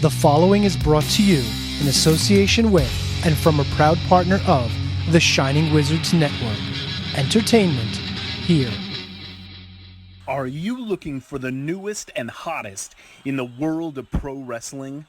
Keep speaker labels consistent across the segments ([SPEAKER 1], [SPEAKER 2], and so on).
[SPEAKER 1] The following is brought to you in association with and from a proud partner of the Shining Wizards Network. Entertainment here.
[SPEAKER 2] Are you looking for the newest and hottest in the world of pro wrestling?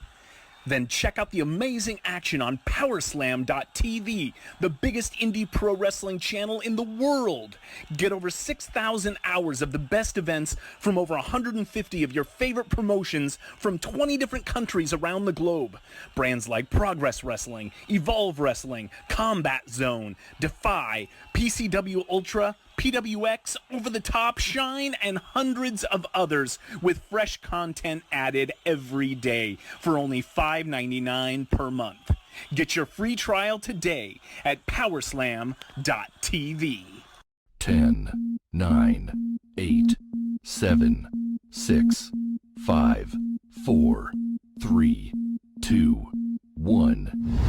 [SPEAKER 2] Then check out the amazing action on Powerslam.tv, the biggest indie pro wrestling channel in the world. Get over 6,000 hours of the best events from over 150 of your favorite promotions from 20 different countries around the globe. Brands like Progress Wrestling, Evolve Wrestling, Combat Zone, Defy, PCW Ultra, PWX, Over the Top, Shine, and hundreds of others with fresh content added every day for only $5.99 per month. Get your free trial today at Powerslam.tv.
[SPEAKER 3] 10, 9, 8, 7, 6, 5, 4, 3, 2, 1.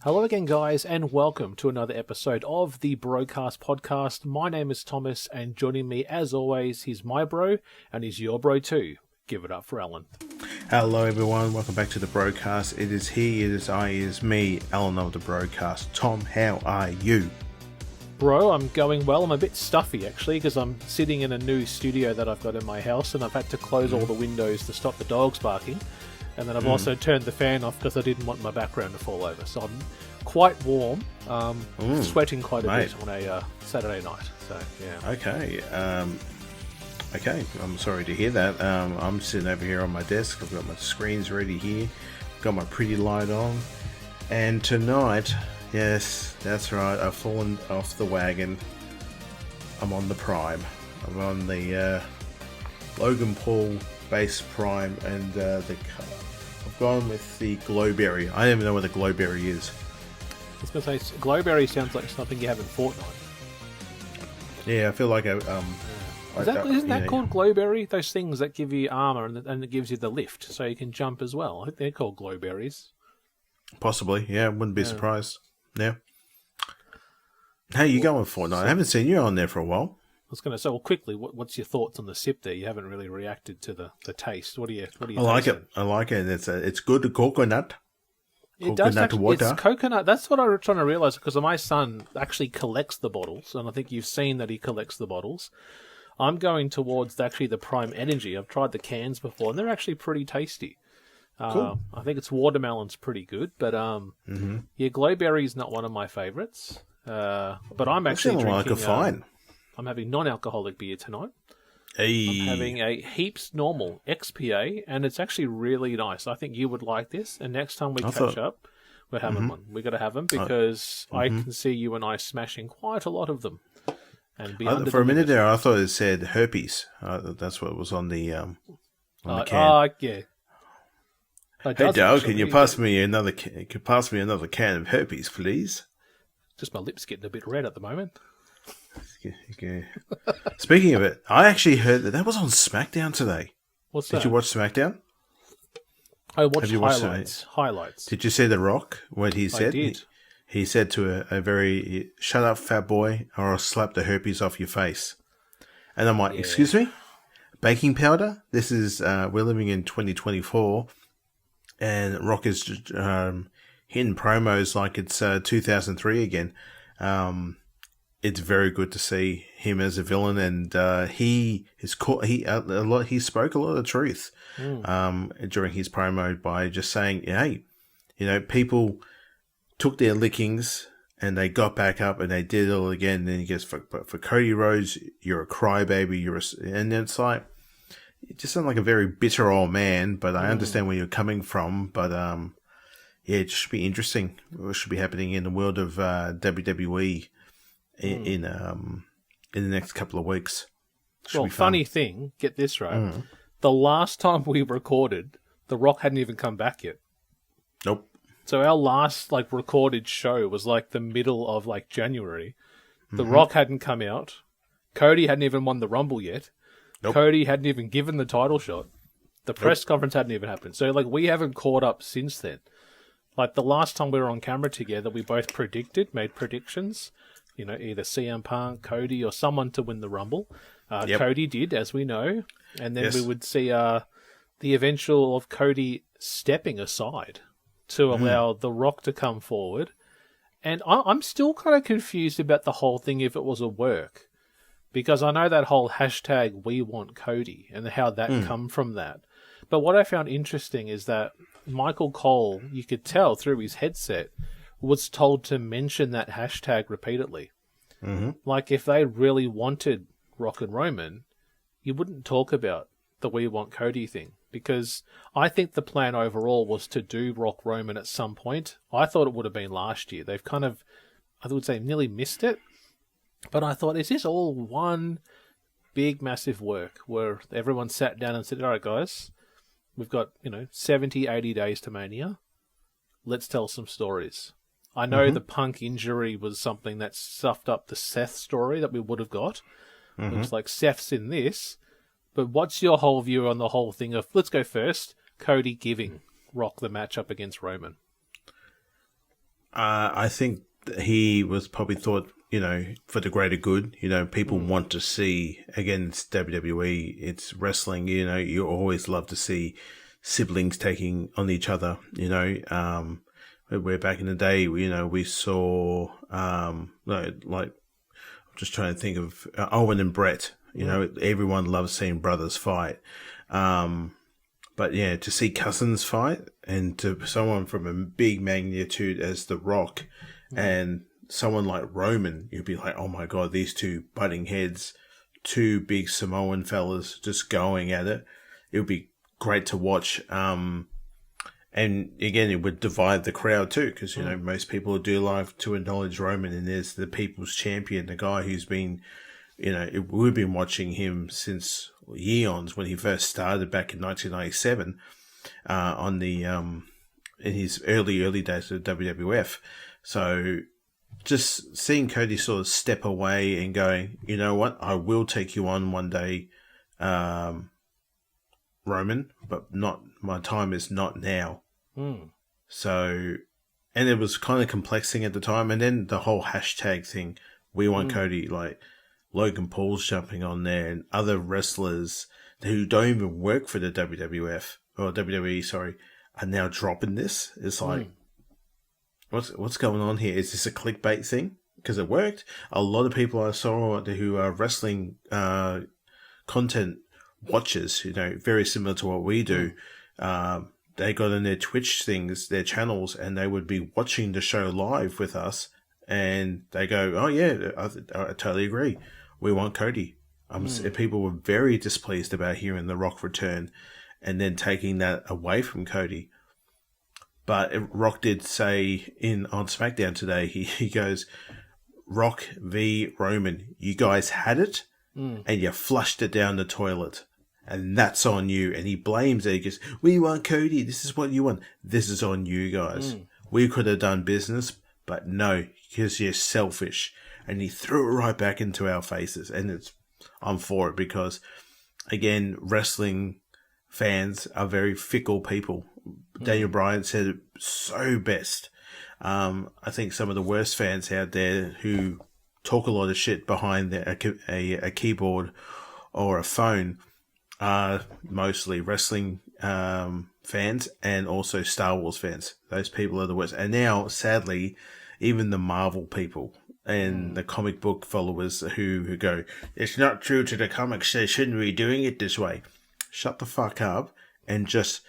[SPEAKER 4] Hello again, guys, and welcome to another episode of the BroKast Podcast. My name is Thomas, and joining me, as always, he's my bro, and he's your bro too. Give it up for Alan.
[SPEAKER 5] Hello everyone, welcome back to the BroKast. It is he, it is I, it is me, Alan of the BroKast. Tom, how are you?
[SPEAKER 4] Bro, I'm going well. I'm a bit stuffy, actually, because I'm sitting in a new studio that I've got in my house, and I've had to close all the windows to stop the dogs barking. And then I've also turned the fan off because I didn't want my background to fall over. So I'm quite warm, sweating quite a bit on a Saturday night. So, yeah.
[SPEAKER 5] Okay, I'm sorry to hear that. I'm sitting over here on my desk. I've got my screens ready here. Got my pretty light on. And tonight, yes, that's right, I've fallen off the wagon. I'm on the Prime. I'm on the Logan Paul base Prime, and I've gone with the Glowberry. I don't even know what the Glowberry is.
[SPEAKER 4] I was going to say, Glowberry sounds like something you have in Fortnite.
[SPEAKER 5] Yeah, I feel like
[SPEAKER 4] isn't that called Glowberry? Those things that give you armor and it gives you the lift, so you can jump as well. I think they're called Glowberries.
[SPEAKER 5] Possibly, yeah. Wouldn't be surprised. Yeah. Hey, you going with Fortnite? I haven't seen you on there for a while.
[SPEAKER 4] I was going to say, well, quickly, what's your thoughts on the sip there? You haven't really reacted to the taste. What do you?
[SPEAKER 5] I like it. I like it. It's good coconut.
[SPEAKER 4] It does actually, water. It's coconut. That's what I was trying to realize, because my son actually collects the bottles, and I think you've seen that he collects the bottles. I'm going towards the Prime Energy. I've tried the cans before, and they're actually pretty tasty.
[SPEAKER 5] Cool.
[SPEAKER 4] I think it's watermelon's pretty good, but Glowberry's not one of my favourites. But I'm actually drinking. I'm having non-alcoholic beer tonight.
[SPEAKER 5] Hey.
[SPEAKER 4] I'm having a Heaps Normal XPA, and it's actually really nice. I think you would like this, and next time we catch up, we're having one. We've got to have them, because I can see you and I smashing quite a lot of them. And
[SPEAKER 5] for a minute there, I thought it said herpes. That's what was on the can.
[SPEAKER 4] Yeah.
[SPEAKER 5] Hey, Dale, can you pass me another can of herpes, please?
[SPEAKER 4] Just my lips getting a bit red at the moment.
[SPEAKER 5] Okay. Speaking of it, I actually heard that was on SmackDown today.
[SPEAKER 4] What's that?
[SPEAKER 5] Did you watch SmackDown?
[SPEAKER 4] I watched highlights.
[SPEAKER 5] Did you see The Rock? What he said?
[SPEAKER 4] I did.
[SPEAKER 5] He said to a very, shut up, fat boy, or I'll slap the herpes off your face. And I'm like, excuse me? Baking powder? This is, we're living in 2024, and Rock is hitting promos like it's 2003 again. It's very good to see him as a villain, and he spoke a lot of truth during his promo by just saying, hey, people took their lickings and they got back up and they did it all again. And then he goes, for Cody Rhodes, you're a crybaby, and it's like, you just sound like a very bitter old man, but I understand where you're coming from, but it should be interesting. What should be happening in the world of WWE in the next couple of weeks. Should be fun.
[SPEAKER 4] Funny thing, get this right. The last time we recorded, The Rock hadn't even come back yet.
[SPEAKER 5] Nope.
[SPEAKER 4] So our last recorded show was the middle of January. The Rock hadn't come out. Cody hadn't even won the Rumble yet.
[SPEAKER 5] Nope.
[SPEAKER 4] Cody hadn't even given the title shot. The press conference hadn't even happened. So we haven't caught up since then. The last time we were on camera together, we both made predictions. Either CM Punk, Cody, or someone to win the Rumble. Cody did, as we know. And then we would see the eventual of Cody stepping aside to allow The Rock to come forward. And I'm still kind of confused about the whole thing if it was a work. Because I know that whole hashtag We Want Cody and how that come from that. But what I found interesting is that Michael Cole, you could tell through his headset, was told to mention that hashtag repeatedly. If they really wanted Rock and Roman, you wouldn't talk about the We Want Cody thing. Because I think the plan overall was to do Rock Roman at some point. I thought it would have been last year. They've kind of, I would say, nearly missed it. But I thought, is this all one big, massive work where everyone sat down and said, all right, guys, we've got, 70, 80 days to Mania. Let's tell some stories. I know the Punk injury was something that stuffed up the Seth story that we would have got. Looks like Seth's in this. But what's your whole view on the whole thing of, let's go first, Cody giving Rock the matchup against Roman?
[SPEAKER 5] I think he was probably thought, for the greater good. People want to see, again, it's WWE, it's wrestling, you always love to see siblings taking on each other, where back in the day, we saw, I'm just trying to think of Owen and Brett. Everyone loves seeing brothers fight. But yeah, to see cousins fight and to someone from a big magnitude as The Rock and someone like Roman, you'd be like, oh my God, these two butting heads, two big Samoan fellas just going at it. It would be great to watch. And again, it would divide the crowd too, because, most people do like to acknowledge Roman, and there's the people's champion, the guy who's been, we've been watching him since eons when he first started back in 1997 on the in his early days of WWF. So just seeing Cody sort of step away and going, you know what, I will take you on one day, Roman, but not, my time is not now. So, and it was kind of complexing at the time. And then the whole hashtag thing, we want Cody, Logan Paul's jumping on there and other wrestlers who don't even work for the WWF or WWE, sorry, are now dropping this. It's like, what's going on here? Is this a clickbait thing? Because it worked. A lot of people I saw who are wrestling content watchers, very similar to what we do, they got in their Twitch things, their channels, and they would be watching the show live with us, and they go, oh yeah, I totally agree. We want Cody. People were very displeased about hearing The Rock return and then taking that away from Cody. But Rock did say on SmackDown today, he goes, Rock v. Roman, you guys had it and you flushed it down the toilet. And that's on you. And he blames it. He goes, we want Cody. This is what you want. This is on you guys. We could have done business, but no, because you're selfish. And he threw it right back into our faces. And I'm for it because, again, wrestling fans are very fickle people. Daniel Bryan said it so best. I think some of the worst fans out there who talk a lot of shit behind a keyboard or a phone are mostly wrestling fans and also Star Wars fans. Those people are the worst. And now, sadly, even the Marvel people and the comic book followers who go, it's not true to the comics, they shouldn't be doing it this way. Shut the fuck up and just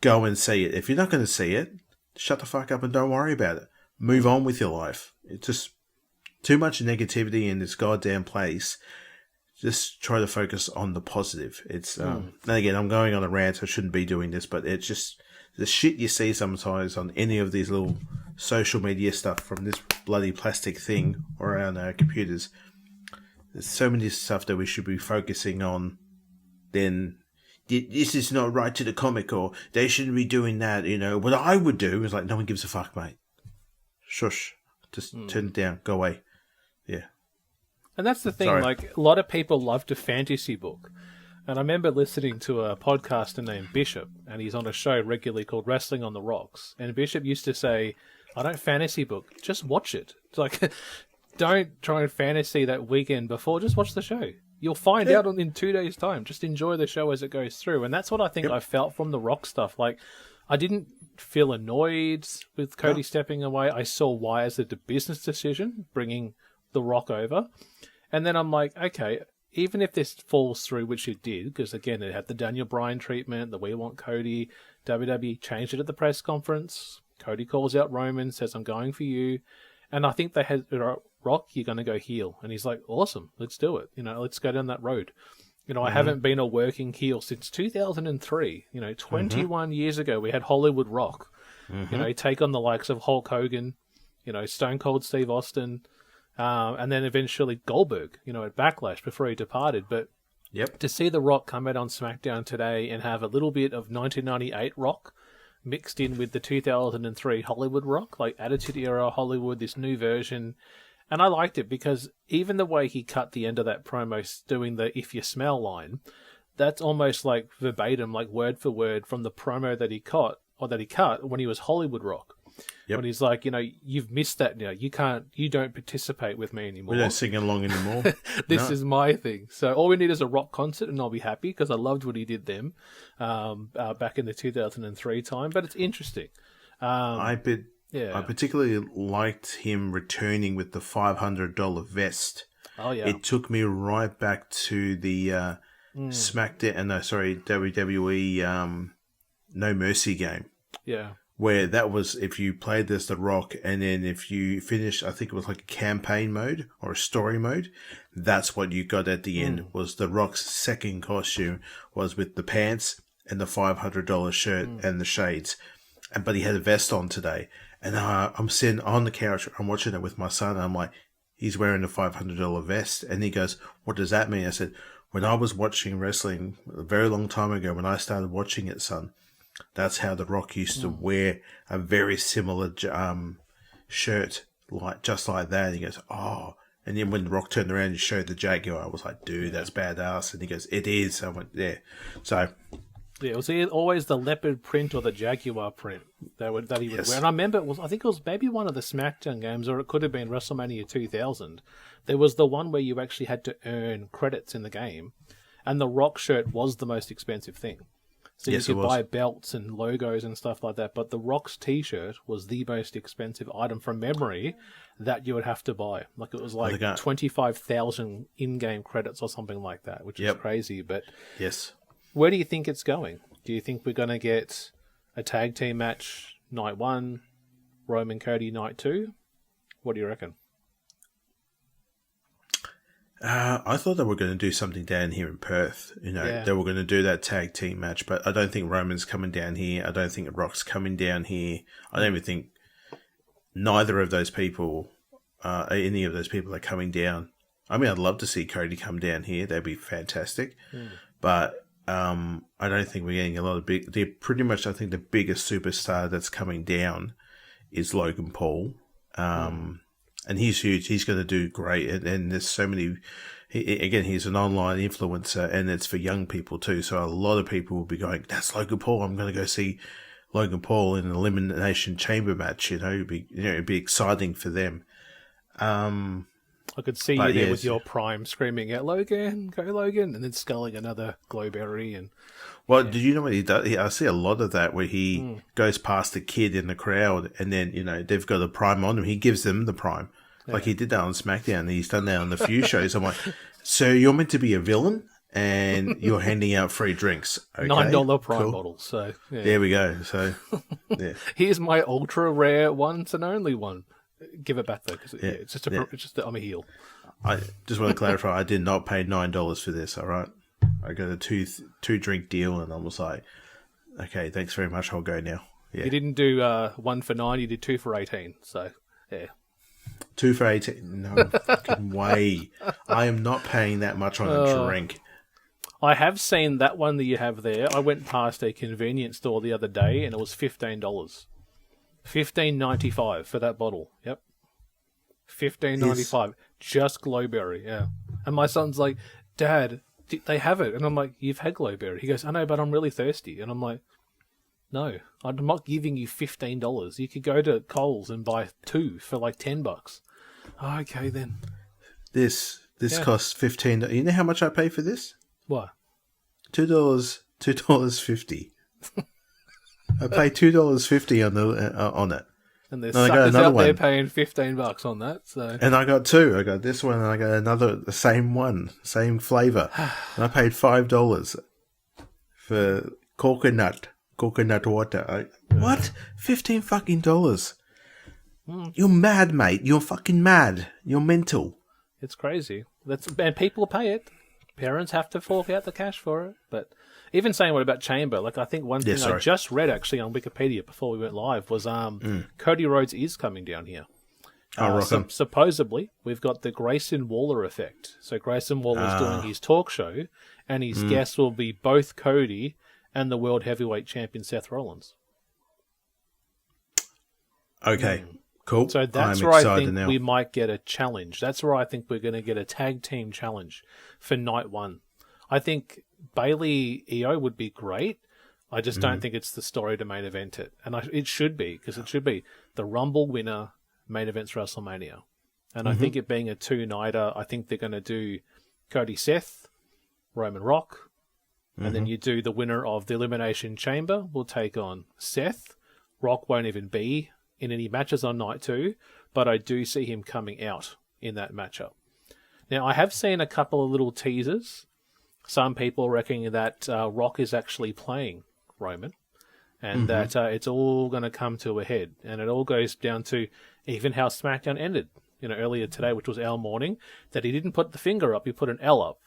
[SPEAKER 5] go and see it. If you're not going to see it, shut the fuck up and don't worry about it. Move on with your life. It's just too much negativity in this goddamn place. Just try to focus on the positive. It's and again, I'm going on a rant. I shouldn't be doing this, but it's just the shit you see sometimes on any of these little social media stuff from this bloody plastic thing around our computers. There's so many stuff that we should be focusing on. Then this is not right to the comic, or they shouldn't be doing that. What I would do is like, no one gives a fuck, mate. Shush, just turn it down, go away. Yeah.
[SPEAKER 4] And that's the thing.
[SPEAKER 5] Sorry.
[SPEAKER 4] Like, a lot of people love to fantasy book. And I remember listening to a podcaster named Bishop, and he's on a show regularly called Wrestling on the Rocks. And Bishop used to say, I don't fantasy book, just watch it. It's like, don't try and fantasy that weekend before, just watch the show. You'll find out in 2 days' time. Just enjoy the show as it goes through. And that's what I think I felt from the Rock stuff. Like, I didn't feel annoyed with Cody stepping away. I saw why as a business decision, bringing the Rock over. And then I'm like, okay, even if this falls through, which it did, because again, it had the Daniel Bryan treatment, the We Want Cody, WWE changed it at the press conference. Cody calls out Roman, says, I'm going for you. And I think they had, Rock, you're going to go heel. And he's like, awesome, let's do it. Let's go down that road. I haven't been a working heel since 2003. 21 years ago, we had Hollywood Rock. Take on the likes of Hulk Hogan, Stone Cold Steve Austin, and then eventually Goldberg, at Backlash before he departed. But to see The Rock come out on SmackDown today and have a little bit of 1998 Rock mixed in with the 2003 Hollywood Rock, like Attitude Era Hollywood, this new version. And I liked it because even the way he cut the end of that promo doing the "if you smell" line, that's almost like verbatim, like word for word from the promo that he cut when he was Hollywood Rock. When he's like, you've missed that now. You don't participate with me anymore.
[SPEAKER 5] We don't sing along anymore.
[SPEAKER 4] This is my thing. So all we need is a Rock concert and I'll be happy because I loved what he did then back in the 2003 time. But it's interesting.
[SPEAKER 5] I particularly liked him returning with the $500 vest.
[SPEAKER 4] Oh, yeah.
[SPEAKER 5] It took me right back to the WWE No Mercy game.
[SPEAKER 4] Yeah.
[SPEAKER 5] Where that was, if you played as The Rock, and then if you finished, I think it was like a campaign mode or a story mode, that's what you got at the end, was The Rock's second costume was with the pants and the $500 shirt and the shades. But he had a vest on today. And I'm sitting on the couch, I'm watching it with my son, and I'm like, he's wearing a $500 vest. And he goes, what does that mean? I said, when I was watching wrestling a very long time ago, when I started watching it, son, that's how The Rock used to wear a very similar shirt, just like that. And he goes, oh. And then when The Rock turned around and showed the Jaguar, I was like, dude, that's badass. And he goes, it is. I went, yeah. So...
[SPEAKER 4] yeah, it was always the leopard print or the Jaguar print that he would wear. And I remember, I think it was maybe one of the SmackDown games, or it could have been WrestleMania 2000. There was the one where you actually had to earn credits in the game, and the Rock shirt was the most expensive thing. So you could buy belts and logos and stuff like that, but the Rock's T-shirt was the most expensive item from memory that you would have to buy. Like it was like 25,000 in-game credits or something like that, which is crazy. But where do you think it's going? Do you think we're going to get a tag team match night 1, Roman Cody night 2? What do you reckon?
[SPEAKER 5] I thought they were going to do something down here in Perth. They were going to do that tag team match, but I don't think Roman's coming down here. I don't think Rock's coming down here. I don't even think neither of those people, any of those people are coming down. I mean, I'd love to see Cody come down here. That'd be fantastic. But I don't think we're getting a lot of they're pretty much, I think the biggest superstar that's coming down is Logan Paul. And he's huge. He's going to do great. And there's so many... he's an online influencer, and it's for young people too. So a lot of people will be going, that's Logan Paul. I'm going to go see Logan Paul in an Elimination Chamber match. It'd be exciting for them.
[SPEAKER 4] I could see you there with your prime screaming out, Logan, go Logan, and then sculling another glowberry. And
[SPEAKER 5] well, did you know what he does? I see a lot of that where he goes past the kid in the crowd, and then they've got a prime on him. He gives them the prime, like he did that on SmackDown. He's done that on a few shows. I'm like, so you're meant to be a villain, and you're handing out free drinks. Okay,
[SPEAKER 4] $9 prime bottles. So
[SPEAKER 5] there we go. So
[SPEAKER 4] here's my ultra rare once and only one. Give it back though, because it's just I'm a heel.
[SPEAKER 5] I just want to clarify, I did not pay $9 for this. All right, I got a two drink deal, and I was like, Okay, thanks very much. I'll go now. Yeah.
[SPEAKER 4] You didn't do 1 for 9, you did 2 for 18. So, yeah.
[SPEAKER 5] 2 for 18? No fucking way. I am not paying that much on a drink.
[SPEAKER 4] I have seen that one that you have there. I went past a convenience store the other day and it was $15. $15.95 for that bottle. Yep. $15.95.
[SPEAKER 5] Yes.
[SPEAKER 4] Just Glowberry, yeah. And my son's like, Dad, they have it. And I'm like, you've had Glowberry. He goes, I know, but I'm really thirsty. And I'm like, no, I'm not giving you $15. You could go to Coles and buy 2 for like $10. Oh, okay, then.
[SPEAKER 5] This costs $15. You know how much I pay for this?
[SPEAKER 4] What?
[SPEAKER 5] $2.50. I pay $2.50 on it.
[SPEAKER 4] And there's suckers out there paying $15 on that. So.
[SPEAKER 5] And I got 2. I got this one and I got another, the same one, same flavour. And I paid $5 for coconut water. What? $15 fucking dollars. You're mad, mate. You're fucking mad. You're mental.
[SPEAKER 4] It's crazy. And people pay it. Parents have to fork out the cash for it. But even saying what about Chamber, like I think one thing I just read actually on Wikipedia before we went live was Cody Rhodes is coming down here. Supposedly, we've got the Grayson Waller effect. So Grayson Waller's doing his talk show, and his guests will be both Cody and the World Heavyweight Champion Seth Rollins.
[SPEAKER 5] Okay, cool.
[SPEAKER 4] So that's where I think we might get a challenge. That's where I think we're going to get a tag team challenge for night 1. I think Bailey EO would be great. I just don't think it's the story to main event it. And it should be, because it should be the Rumble winner main events WrestleMania. And I think it being a 2-nighter, I think they're going to do Cody Seth, Roman Rock, and then you do the winner of the Elimination Chamber will take on Seth. Rock won't even be in any matches on night 2, but I do see him coming out in that matchup. Now, I have seen a couple of little teasers. Some people reckon that Rock is actually playing Roman and that it's all going to come to a head. And it all goes down to even how SmackDown ended, earlier today, which was our morning, that he didn't put the finger up, he put an L up.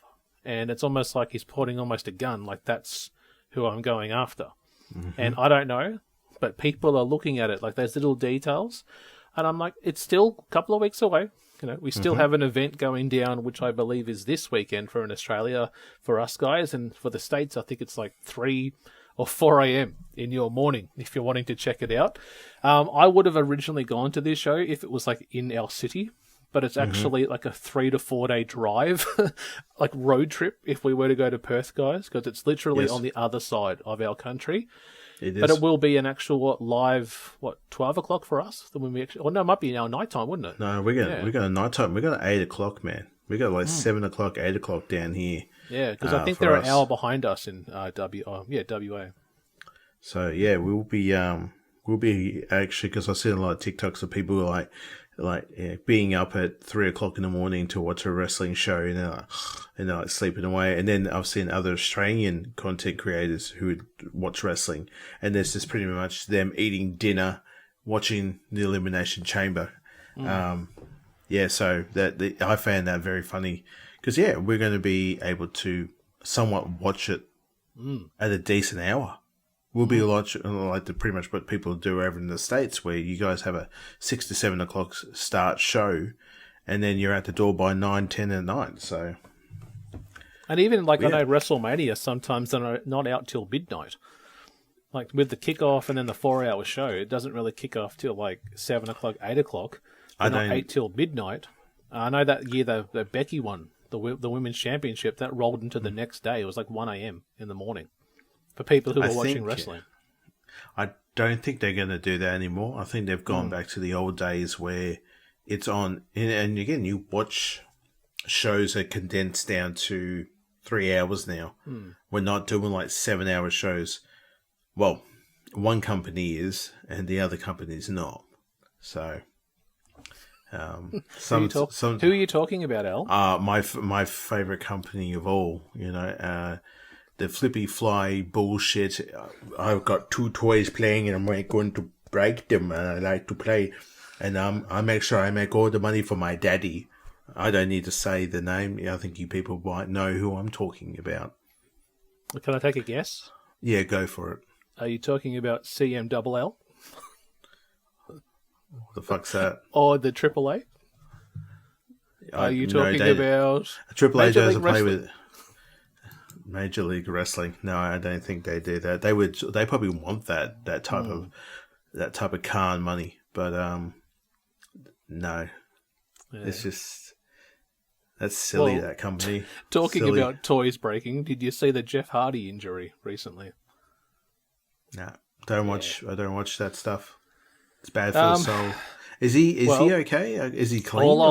[SPEAKER 4] And it's almost like he's pointing almost a gun, like that's who I'm going after. And I don't know, but people are looking at it like there's little details. And I'm like, it's still a couple of weeks away. We still have an event going down, which I believe is this weekend for in Australia for us guys. And for the States, I think it's like 3 or 4 a.m. in your morning if you're wanting to check it out. I would have originally gone to this show if it was like in our city, but it's actually like a 3 to 4 day drive, like road trip if we were to go to Perth, guys, because it's literally on the other side of our country. It is. But it will be an actual live, 12 o'clock for us? When we actually, it might be our nighttime, wouldn't it?
[SPEAKER 5] No, we got a nighttime. We got 8 o'clock, man. We got like 7 o'clock, 8 o'clock down here.
[SPEAKER 4] Yeah, because I think they're an hour behind us in WA. So yeah, we'll be actually, because I've seen a lot of TikToks of people who are being up at 3 o'clock in the morning to watch a wrestling show, and they're like sleeping away. And then I've seen other Australian content creators who would watch wrestling, and there's just pretty much them eating dinner, watching the Elimination Chamber. So I found that very funny because we're going to be able to somewhat watch it at a decent hour. We'll be like pretty much what people do over in the States, where you guys have a 6 to 7 o'clock start show, and then you're at the door by 9, 10 at night. So, and even I know WrestleMania sometimes they're not out till midnight. Like with the kickoff and then the 4-hour show, it doesn't really kick off till like 7 o'clock, 8 o'clock. Not 8 till midnight. I know that year the Becky won the Women's Championship, that rolled into the next day. It was like 1 a.m. in the morning. For people who are watching wrestling.
[SPEAKER 5] I don't think they're going to do that anymore. I think they've gone back to the old days where it's on. And again, you watch shows that condense down to 3 hours now. We're not doing like 7-hour shows. Well, one company is, and the other company is not. So,
[SPEAKER 4] who are you talking about, Al?
[SPEAKER 5] My favorite company of all, the flippy fly bullshit. I've got 2 toys playing and I'm going to break them and I like to play. And I make sure I make all the money for my daddy. I don't need to say the name. I think you people might know who I'm talking about.
[SPEAKER 4] Can I take a guess?
[SPEAKER 5] Yeah, go for it.
[SPEAKER 4] Are you talking about CMLL?
[SPEAKER 5] What the fuck's that?
[SPEAKER 4] Or the AAA? Are you talking about
[SPEAKER 5] AAA doesn't play with Major League Wrestling? No, I don't think they do that. They probably want that type of Khan money, but no, it's just that's silly. That company.
[SPEAKER 4] Talking about toys breaking, did you see the Jeff Hardy injury recently?
[SPEAKER 5] No, don't watch. I don't watch that stuff. It's bad for the soul. Is he okay? Is he clean?
[SPEAKER 4] All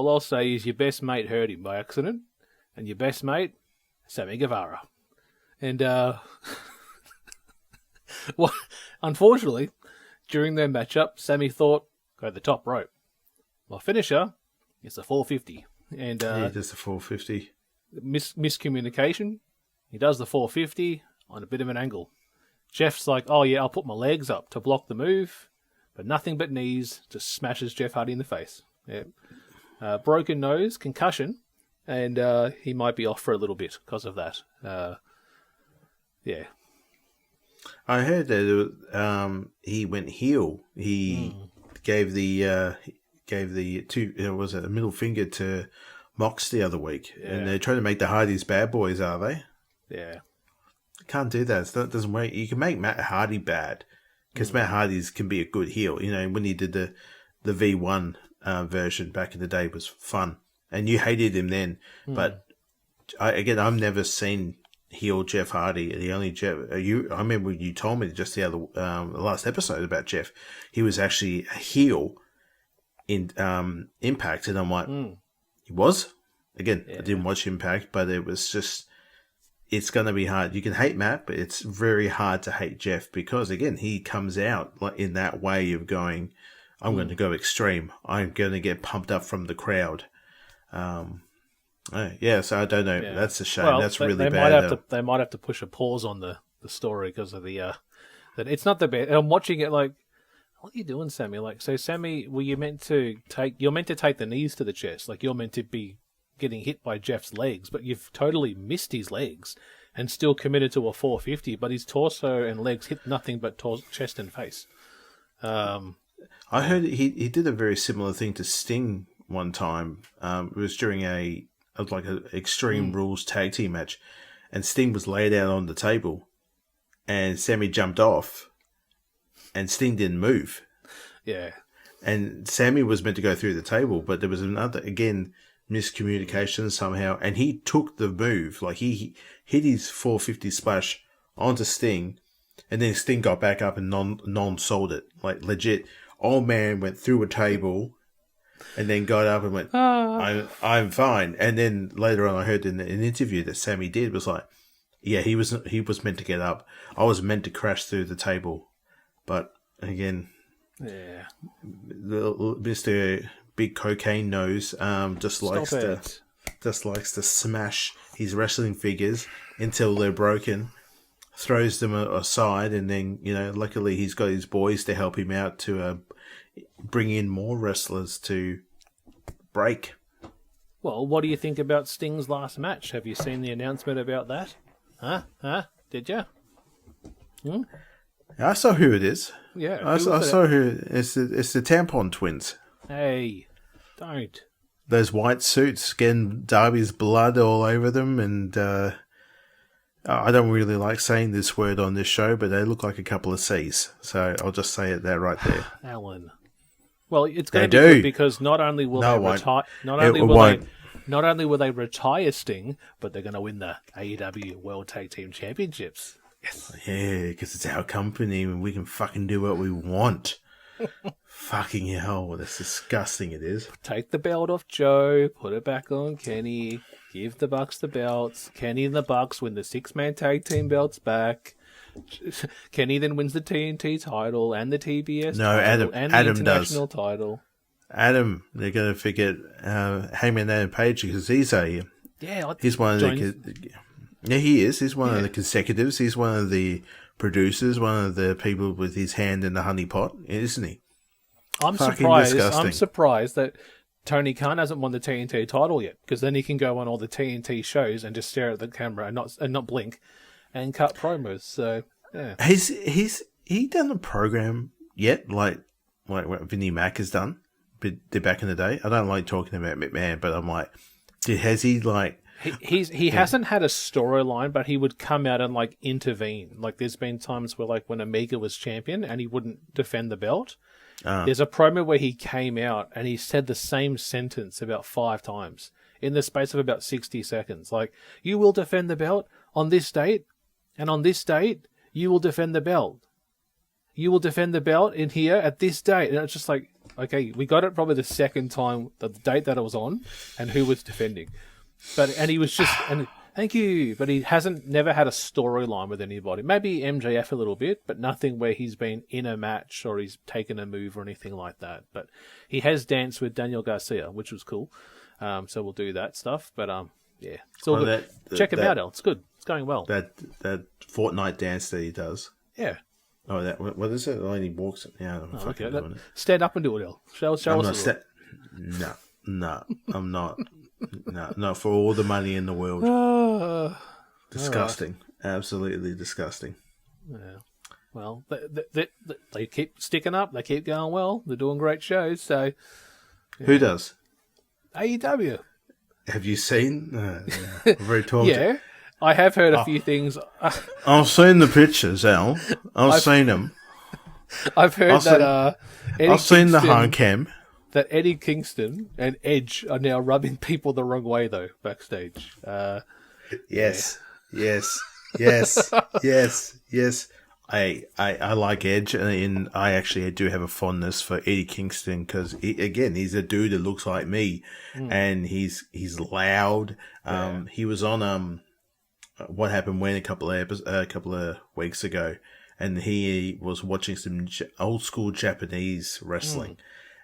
[SPEAKER 4] I'll say is your best mate hurt him by accident, and your best mate, Sammy Guevara. And well, unfortunately, during their matchup, Sammy thought, go the top rope. My finisher is a 450. And
[SPEAKER 5] just a 450.
[SPEAKER 4] Miscommunication. He does the 450 on a bit of an angle. Jeff's like, oh yeah, I'll put my legs up to block the move, but nothing but knees, just smashes Jeff Hardy in the face. Yeah. Broken nose, concussion, and he might be off for a little bit because of that. Yeah.
[SPEAKER 5] I heard that he went heel. He gave the a middle finger to Mox the other week, and they're trying to make the Hardys bad boys, are they?
[SPEAKER 4] Yeah.
[SPEAKER 5] Can't do that. It doesn't work. You can make Matt Hardy bad because Matt Hardy's can be a good heel. You know, when he did the V1 version back in the day, was fun, and you hated him then. But I've never seen heel Jeff Hardy. The only Jeff I remember you told me just the last episode about Jeff. He was actually a heel in Impact, and I'm like, he was again. I didn't watch Impact, but it was just. It's going to be hard. You can hate Matt, but it's very hard to hate Jeff because, again, he comes out in that way of going, I'm going to go extreme. I'm going to get pumped up from the crowd. So I don't know. Yeah. That's a shame.
[SPEAKER 4] Well,
[SPEAKER 5] that's really bad.
[SPEAKER 4] They might have to push a pause on the story because of the that it's not the best. I'm watching it like, what are you doing, Sammy? Like, so Sammy, you're meant to take the knees to the chest. Like, you're meant to be getting hit by Jeff's legs, but you've totally missed his legs and still committed to a 450, but his torso and legs hit nothing but chest and face.
[SPEAKER 5] I heard he did a very similar thing to Sting one time. It was during a Extreme Rules tag team match, and Sting was laid out on the table, and Sammy jumped off, and Sting didn't move.
[SPEAKER 4] Yeah.
[SPEAKER 5] And Sammy was meant to go through the table, but there was another, again, miscommunication somehow, and he took the move. Like, he hit his 450 splash onto Sting, and then Sting got back up and non-sold it. Like, legit. Old man went through a table and then got up and went, I'm fine. And then later on I heard in an interview that Sammy did was like, yeah, he was meant to get up. I was meant to crash through the table. But, again, Mr. Big Cocaine Nose just likes to smash his wrestling figures until they're broken, throws them aside, and then, luckily he's got his boys to help him out to bring in more wrestlers to break.
[SPEAKER 4] Well, what do you think about Sting's last match? Have you seen the announcement about that? Huh? Did you?
[SPEAKER 5] I saw who it is.
[SPEAKER 4] Yeah,
[SPEAKER 5] I saw who it's the Tampon Twins.
[SPEAKER 4] Hey, don't.
[SPEAKER 5] Those white suits getting Darby's blood all over them, and I don't really like saying this word on this show, but they look like a couple of C's. So I'll just say it there, right there.
[SPEAKER 4] Alan. Well, it's going to be good because not only will they retire, not only will they retire Sting, but they're going to win the AEW World Tag Team Championships. Yes.
[SPEAKER 5] Yeah, because it's our company and we can fucking do what we want. Fucking hell, that's disgusting it is.
[SPEAKER 4] Take the belt off Joe, put it back on Kenny, give the Bucks the belts. Kenny and the Bucks win the 6-man tag team belts back. Kenny then wins the TNT title and the TBS title and the international title.
[SPEAKER 5] Adam, they're going to forget Hangman Adam Page because he's one of the... Yeah, he is. He's one of the consecutives. He's one of the producers, one of the people with his hand in the honey pot, isn't he?
[SPEAKER 4] I'm surprised that Tony Khan hasn't won the TNT title yet, because then he can go on all the TNT shows and just stare at the camera and not blink and cut promos. So Yeah.
[SPEAKER 5] He done a program yet, like what Vinnie Mac has done? But back in the day, I don't like talking about McMahon, but I'm like, has he like?
[SPEAKER 4] He hasn't had a storyline, but he would come out and like intervene. Like there's been times where like when Omega was champion and he wouldn't defend the belt. There's a promo where he came out and he said the same sentence about 5 times in the space of about 60 seconds. Like, you will defend the belt on this date, and on this date, you will defend the belt. You will defend the belt in here at this date. And it's just like, okay, we got it probably the second time, the date that it was on, and who was defending. And he was just, and thank you, but he never had a storyline with anybody. Maybe MJF a little bit, but nothing where he's been in a match or he's taken a move or anything like that. But he has danced with Daniel Garcia, which was cool. So we'll do that stuff. But yeah, it's all good. Check him out, El. It's good. It's going well.
[SPEAKER 5] That Fortnite dance that he does.
[SPEAKER 4] Yeah.
[SPEAKER 5] Oh, what is it? He walks. Yeah, I'm fucking doing it.
[SPEAKER 4] Stand up and do it, El. Show us.
[SPEAKER 5] No, I'm not. No, for all the money in the world. Disgusting. Right. Absolutely disgusting.
[SPEAKER 4] Yeah. Well, they keep sticking up. They keep going well. They're doing great shows. So, yeah.
[SPEAKER 5] Who does?
[SPEAKER 4] AEW.
[SPEAKER 5] Have you seen? Very talkative.
[SPEAKER 4] Yeah, I have heard a few things.
[SPEAKER 5] I've seen the pictures, Al. I've seen them.
[SPEAKER 4] I've heard that.
[SPEAKER 5] I've seen the hard cam.
[SPEAKER 4] That Eddie Kingston and Edge are now rubbing people the wrong way, though, backstage.
[SPEAKER 5] Yes. I like Edge, and I actually do have a fondness for Eddie Kingston because, he's a dude that looks like me, and he's loud. He was on What Happened When a couple of weeks ago, and he was watching some old school Japanese wrestling.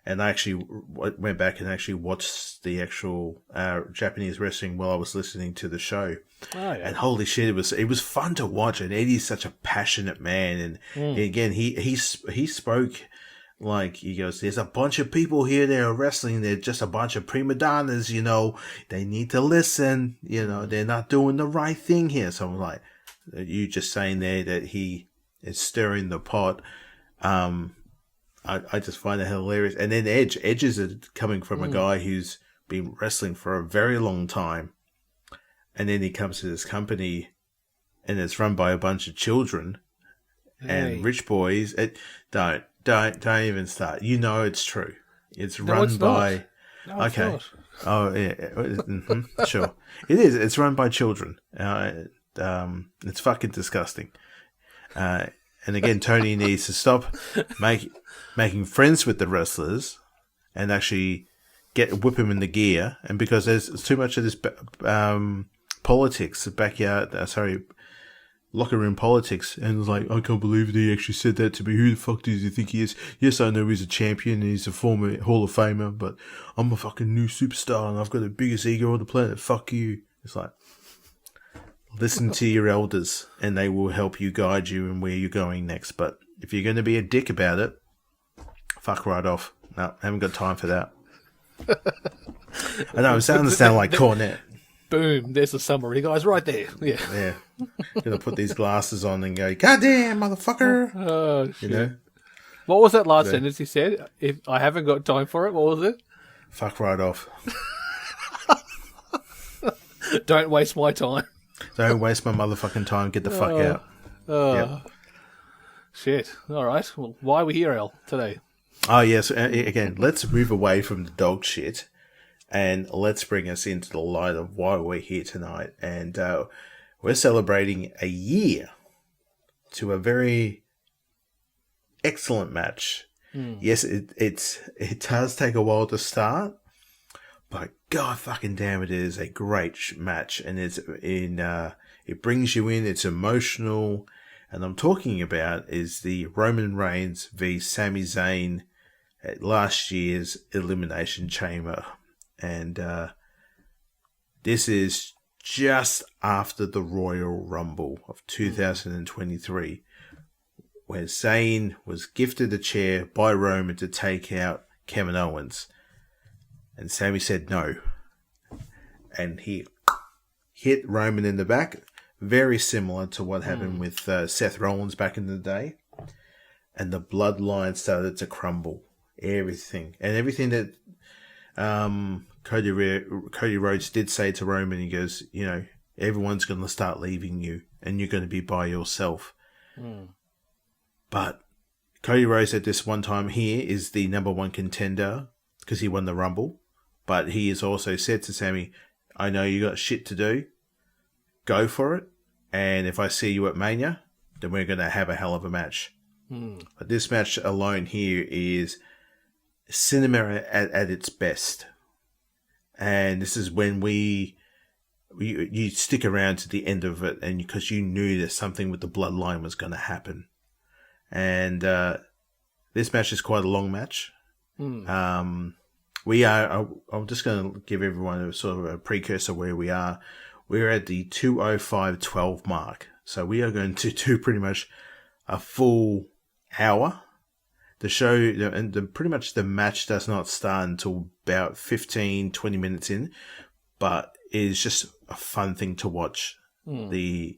[SPEAKER 5] And I actually went back and actually watched the actual Japanese wrestling while I was listening to the show. Oh, yeah. And holy shit, it was fun to watch. And Eddie's such a passionate man. And again, he spoke like, he goes, "There's a bunch of people here that are wrestling. They're just a bunch of prima donnas, They need to listen. They're not doing the right thing here." So I'm like, you just saying there that he is stirring the pot. I just find it hilarious. And then Edge is coming from a guy who's been wrestling for a very long time. And then he comes to this company and it's run by a bunch of children and rich boys. Don't even start. It's true. It's run by...
[SPEAKER 4] No, it's
[SPEAKER 5] okay.
[SPEAKER 4] not.
[SPEAKER 5] Oh, yeah. Sure. It is. It's run by children. It's fucking disgusting. And again, Tony needs to stop making friends with the wrestlers and actually whip them in the gear. And because there's too much of this politics, locker room politics. And it's like, I can't believe he actually said that to me. Who the fuck does he think he is? Yes, I know he's a champion and he's a former Hall of Famer, but I'm a fucking new superstar and I've got the biggest ego on the planet. Fuck you. It's like, listen to your elders and they will help you guide you in where you're going next. But if you're going to be a dick about it, fuck right off. No, I haven't got time for that. I know, I'm starting to sound like Cornette.
[SPEAKER 4] Boom, there's the summary, guys, right there. Yeah.
[SPEAKER 5] Gonna put these glasses on and go, "Goddamn, motherfucker."
[SPEAKER 4] Oh, shit. What was that last sentence he said? If I haven't got time for it, what was it?
[SPEAKER 5] Fuck right off.
[SPEAKER 4] Don't waste my time.
[SPEAKER 5] Don't waste my motherfucking time. Get the fuck out. Yep.
[SPEAKER 4] Shit. All right. Well, why are we here, El, today?
[SPEAKER 5] Oh, yes. Again, let's move away from the dog shit and let's bring us into the light of why we're here tonight. And we're celebrating a year to a very excellent match. Yes, it does take a while to start, but god fucking damn, it is a great match, and it brings you in. It's emotional, and I'm talking about is the Roman Reigns v Sami Zayn at last year's Elimination Chamber, and this is just after the Royal Rumble of 2023, where Zayn was gifted a chair by Roman to take out Kevin Owens. And Sami said no. And he hit Roman in the back very similar to what happened with Seth Rollins back in the day. And the bloodline started to crumble. Everything that Cody Rhodes did say to Roman, he goes, everyone's going to start leaving you and you're going to be by yourself. But Cody Rhodes at this one time here is the number one contender because he won the Rumble. But he has also said to Sami, I know you got shit to do. Go for it. And if I see you at Mania, then we're going to have a hell of a match. But this match alone here is cinema at its best. And this is when you stick around to the end of it, and because you knew that something with the bloodline was going to happen. And this match is quite a long match. I'm just going to give everyone a sort of a precursor where we are. We're at the 2:05:12 mark. So we are going to do pretty much a full hour. The show, and pretty much the match does not start until about 15-20 minutes in, but it is just a fun thing to watch. The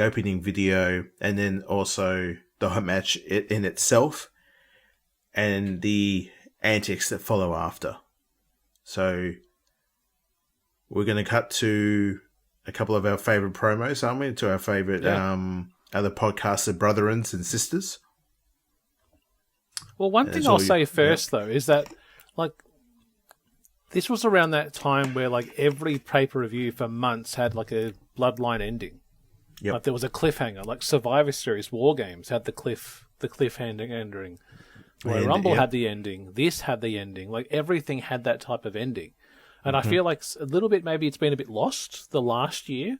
[SPEAKER 5] opening video, and then also the match in itself, and the antics that follow after. So we're going to cut to a couple of our favourite promos, aren't we? To our favourite other podcaster brethrens and sisters.
[SPEAKER 4] Well, one thing I'll say first, though, is that, this was around that time where, every pay-per-view for months had, a bloodline ending.
[SPEAKER 5] Yep.
[SPEAKER 4] There was a cliffhanger. Survivor Series, War Games had the cliffhanger ending. Where Rumble had the ending. This had the ending. Everything had that type of ending. And I feel like a little bit, maybe it's been a bit lost the last year.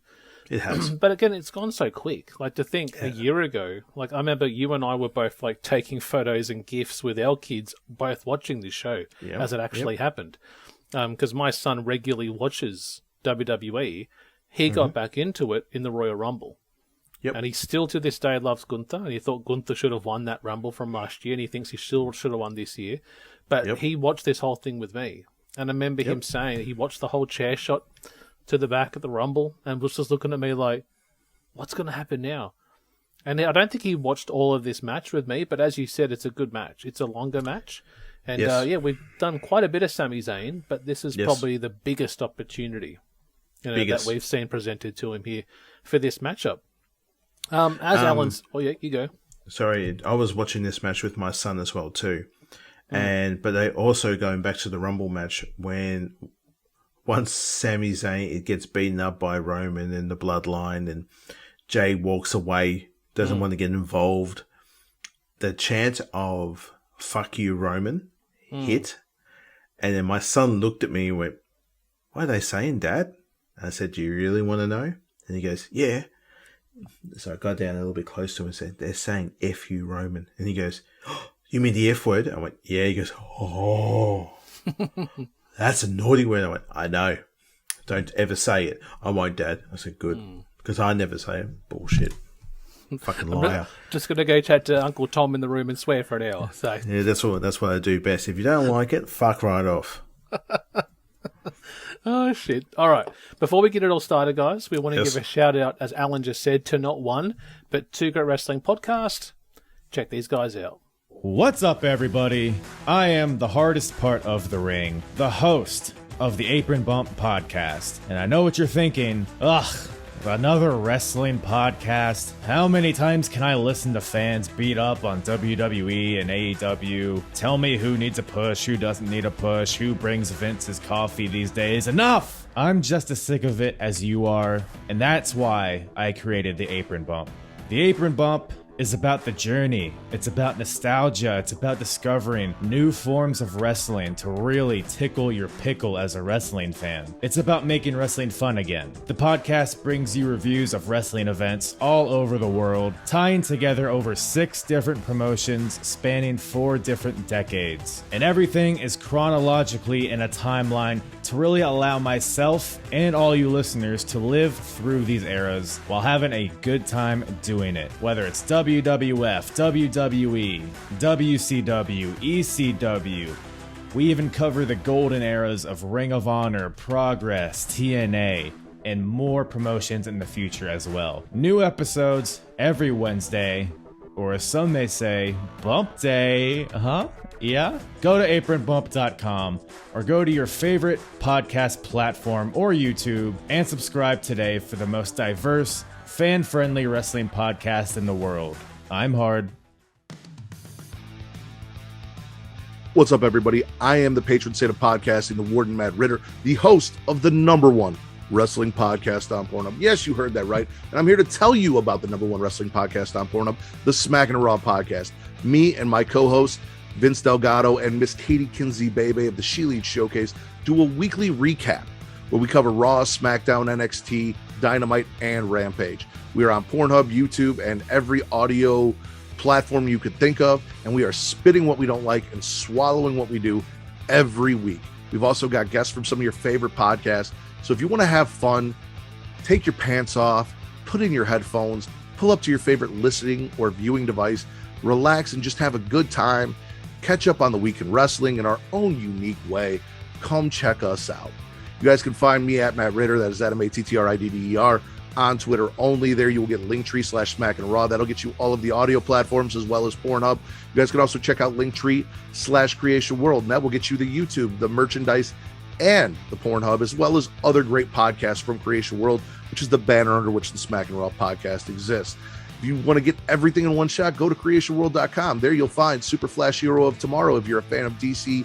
[SPEAKER 5] It has.
[SPEAKER 4] But again, it's gone so quick. To think a year ago, I remember you and I were both taking photos and GIFs with our kids, both watching this show as it actually happened. Because my son regularly watches WWE. He got back into it in the Royal Rumble.
[SPEAKER 5] Yep.
[SPEAKER 4] And he still to this day loves Gunther. And he thought Gunther should have won that Rumble from last year. And he thinks he still should have won this year. But he watched this whole thing with me. And I remember him saying he watched the whole chair shot to the back of the Rumble and was just looking at me like, what's going to happen now? And I don't think he watched all of this match with me, but as you said, it's a good match. It's a longer match. And we've done quite a bit of Sami Zayn, but this is probably the biggest opportunity that we've seen presented to him here for this matchup. Alan's... Oh, yeah, you go.
[SPEAKER 5] Sorry, I was watching this match with my son as well, too. But they also going back to the Rumble match when once Sami Zayn gets beaten up by Roman and the bloodline and Jay walks away, doesn't want to get involved, the chant of "fuck you, Roman" hit, and then my son looked at me and went, "What are they saying, Dad?" And I said, "Do you really want to know?" And he goes, "Yeah." So I got down a little bit close to him and said, "They're saying F you, Roman." And he goes, "Oh, you mean the F word?" I went, "Yeah." He goes, "Oh, that's a naughty word." I went, "I know. Don't ever say it." "I won't, Dad." I said, "Good." Because I never say it. Bullshit. Fucking liar.
[SPEAKER 4] Just going to go chat to Uncle Thom in the room and swear for an hour. So.
[SPEAKER 5] Yeah, that's what I do best. If you don't like it, fuck right off.
[SPEAKER 4] Oh, shit. All right. Before we get it all started, guys, we want to give a shout out, as Alan just said, to not one, but Two Great Wrestling Podcast. Check these guys out.
[SPEAKER 6] What's up, everybody? I am the hardest part of the ring, the host of the Apron Bump Podcast. And I know what you're thinking. Ugh, another wrestling podcast? How many times can I listen to fans beat up on WWE and AEW? Tell me who needs a push, who doesn't need a push, who brings Vince's coffee these days. Enough! I'm just as sick of it as you are, and that's why I created the Apron Bump. The Apron Bump is about the journey. It's about nostalgia. It's about discovering new forms of wrestling to really tickle your pickle as a wrestling fan. It's about making wrestling fun again. The podcast brings you reviews of wrestling events all over the world, tying together over 6 different promotions spanning 4 different decades. And everything is chronologically in a timeline to really allow myself and all you listeners to live through these eras while having a good time doing it. Whether it's WWF, WWE, WCW, ECW. We even cover the golden eras of Ring of Honor, Progress, TNA. and more promotions in the future as well. New episodes every Wednesday, or as some may say, bump day, Yeah? Go to apronbump.com or go to your favorite podcast platform or YouTube and subscribe today for the most diverse, fan-friendly wrestling podcast in the world. I'm Hard.
[SPEAKER 7] What's up, everybody? I am the patron saint of podcasting, the Warden Matt Ritter, the host of the #1 wrestling podcast on Pornhub. Yes, you heard that right. And I'm here to tell you about the #1 wrestling podcast on Pornhub, the Smackin and Raw podcast. Me and my co-host, Vince Delgado, and Miss Katie Kinsey Bebe of the She Leads Showcase do a weekly recap where we cover Raw, SmackDown, NXT, Dynamite, and Rampage. We are on Pornhub, YouTube, and every audio platform you could think of, and we are spitting what we don't like and swallowing what we do every week. We've also got guests from some of your favorite podcasts. So if you want to have fun, take your pants off, put in your headphones, pull up to your favorite listening or viewing device, relax, and just have a good time. Catch up on the week in wrestling in our own unique way. Come check us out. You guys can find me at Matt Ritter, that is at MATTRIDDER, on Twitter only. There you will get Linktree/SmackAndRaw. That'll get you all of the audio platforms as well as Pornhub. You guys can also check out Linktree/Creation World, and that will get you the YouTube, the merchandise, and the Pornhub, as well as other great podcasts from Creation World, which is the banner under which the Smack and Raw podcast exists. If you want to get everything in one shot, go to creationworld.com. There you'll find Super Flash Hero of Tomorrow if you're a fan of DC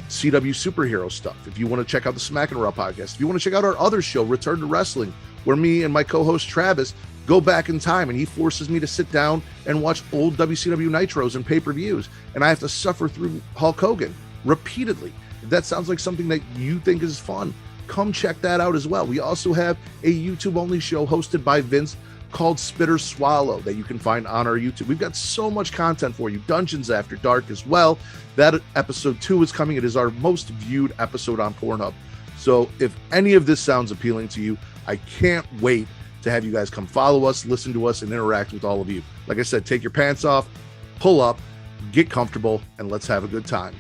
[SPEAKER 7] CW superhero stuff. If you want to check out the Smack and Raw podcast, if you want to check out our other show, Return to Wrestling, where me and my co-host Travis go back in time and he forces me to sit down and watch old WCW Nitros and pay-per-views, and I have to suffer through Hulk Hogan repeatedly. If that sounds like something that you think is fun, come check that out as well. We also have a YouTube-only show hosted by Vince called Spitter Swallow that you can find on our YouTube. We've got so much content for you. Dungeons After Dark as well. That episode 2 is coming. It is our most viewed episode on Pornhub. So if any of this sounds appealing to you, I can't wait to have you guys come follow us, listen to us, and interact with all of you. Like I said, take your pants off, pull up, get comfortable, and let's have a good time.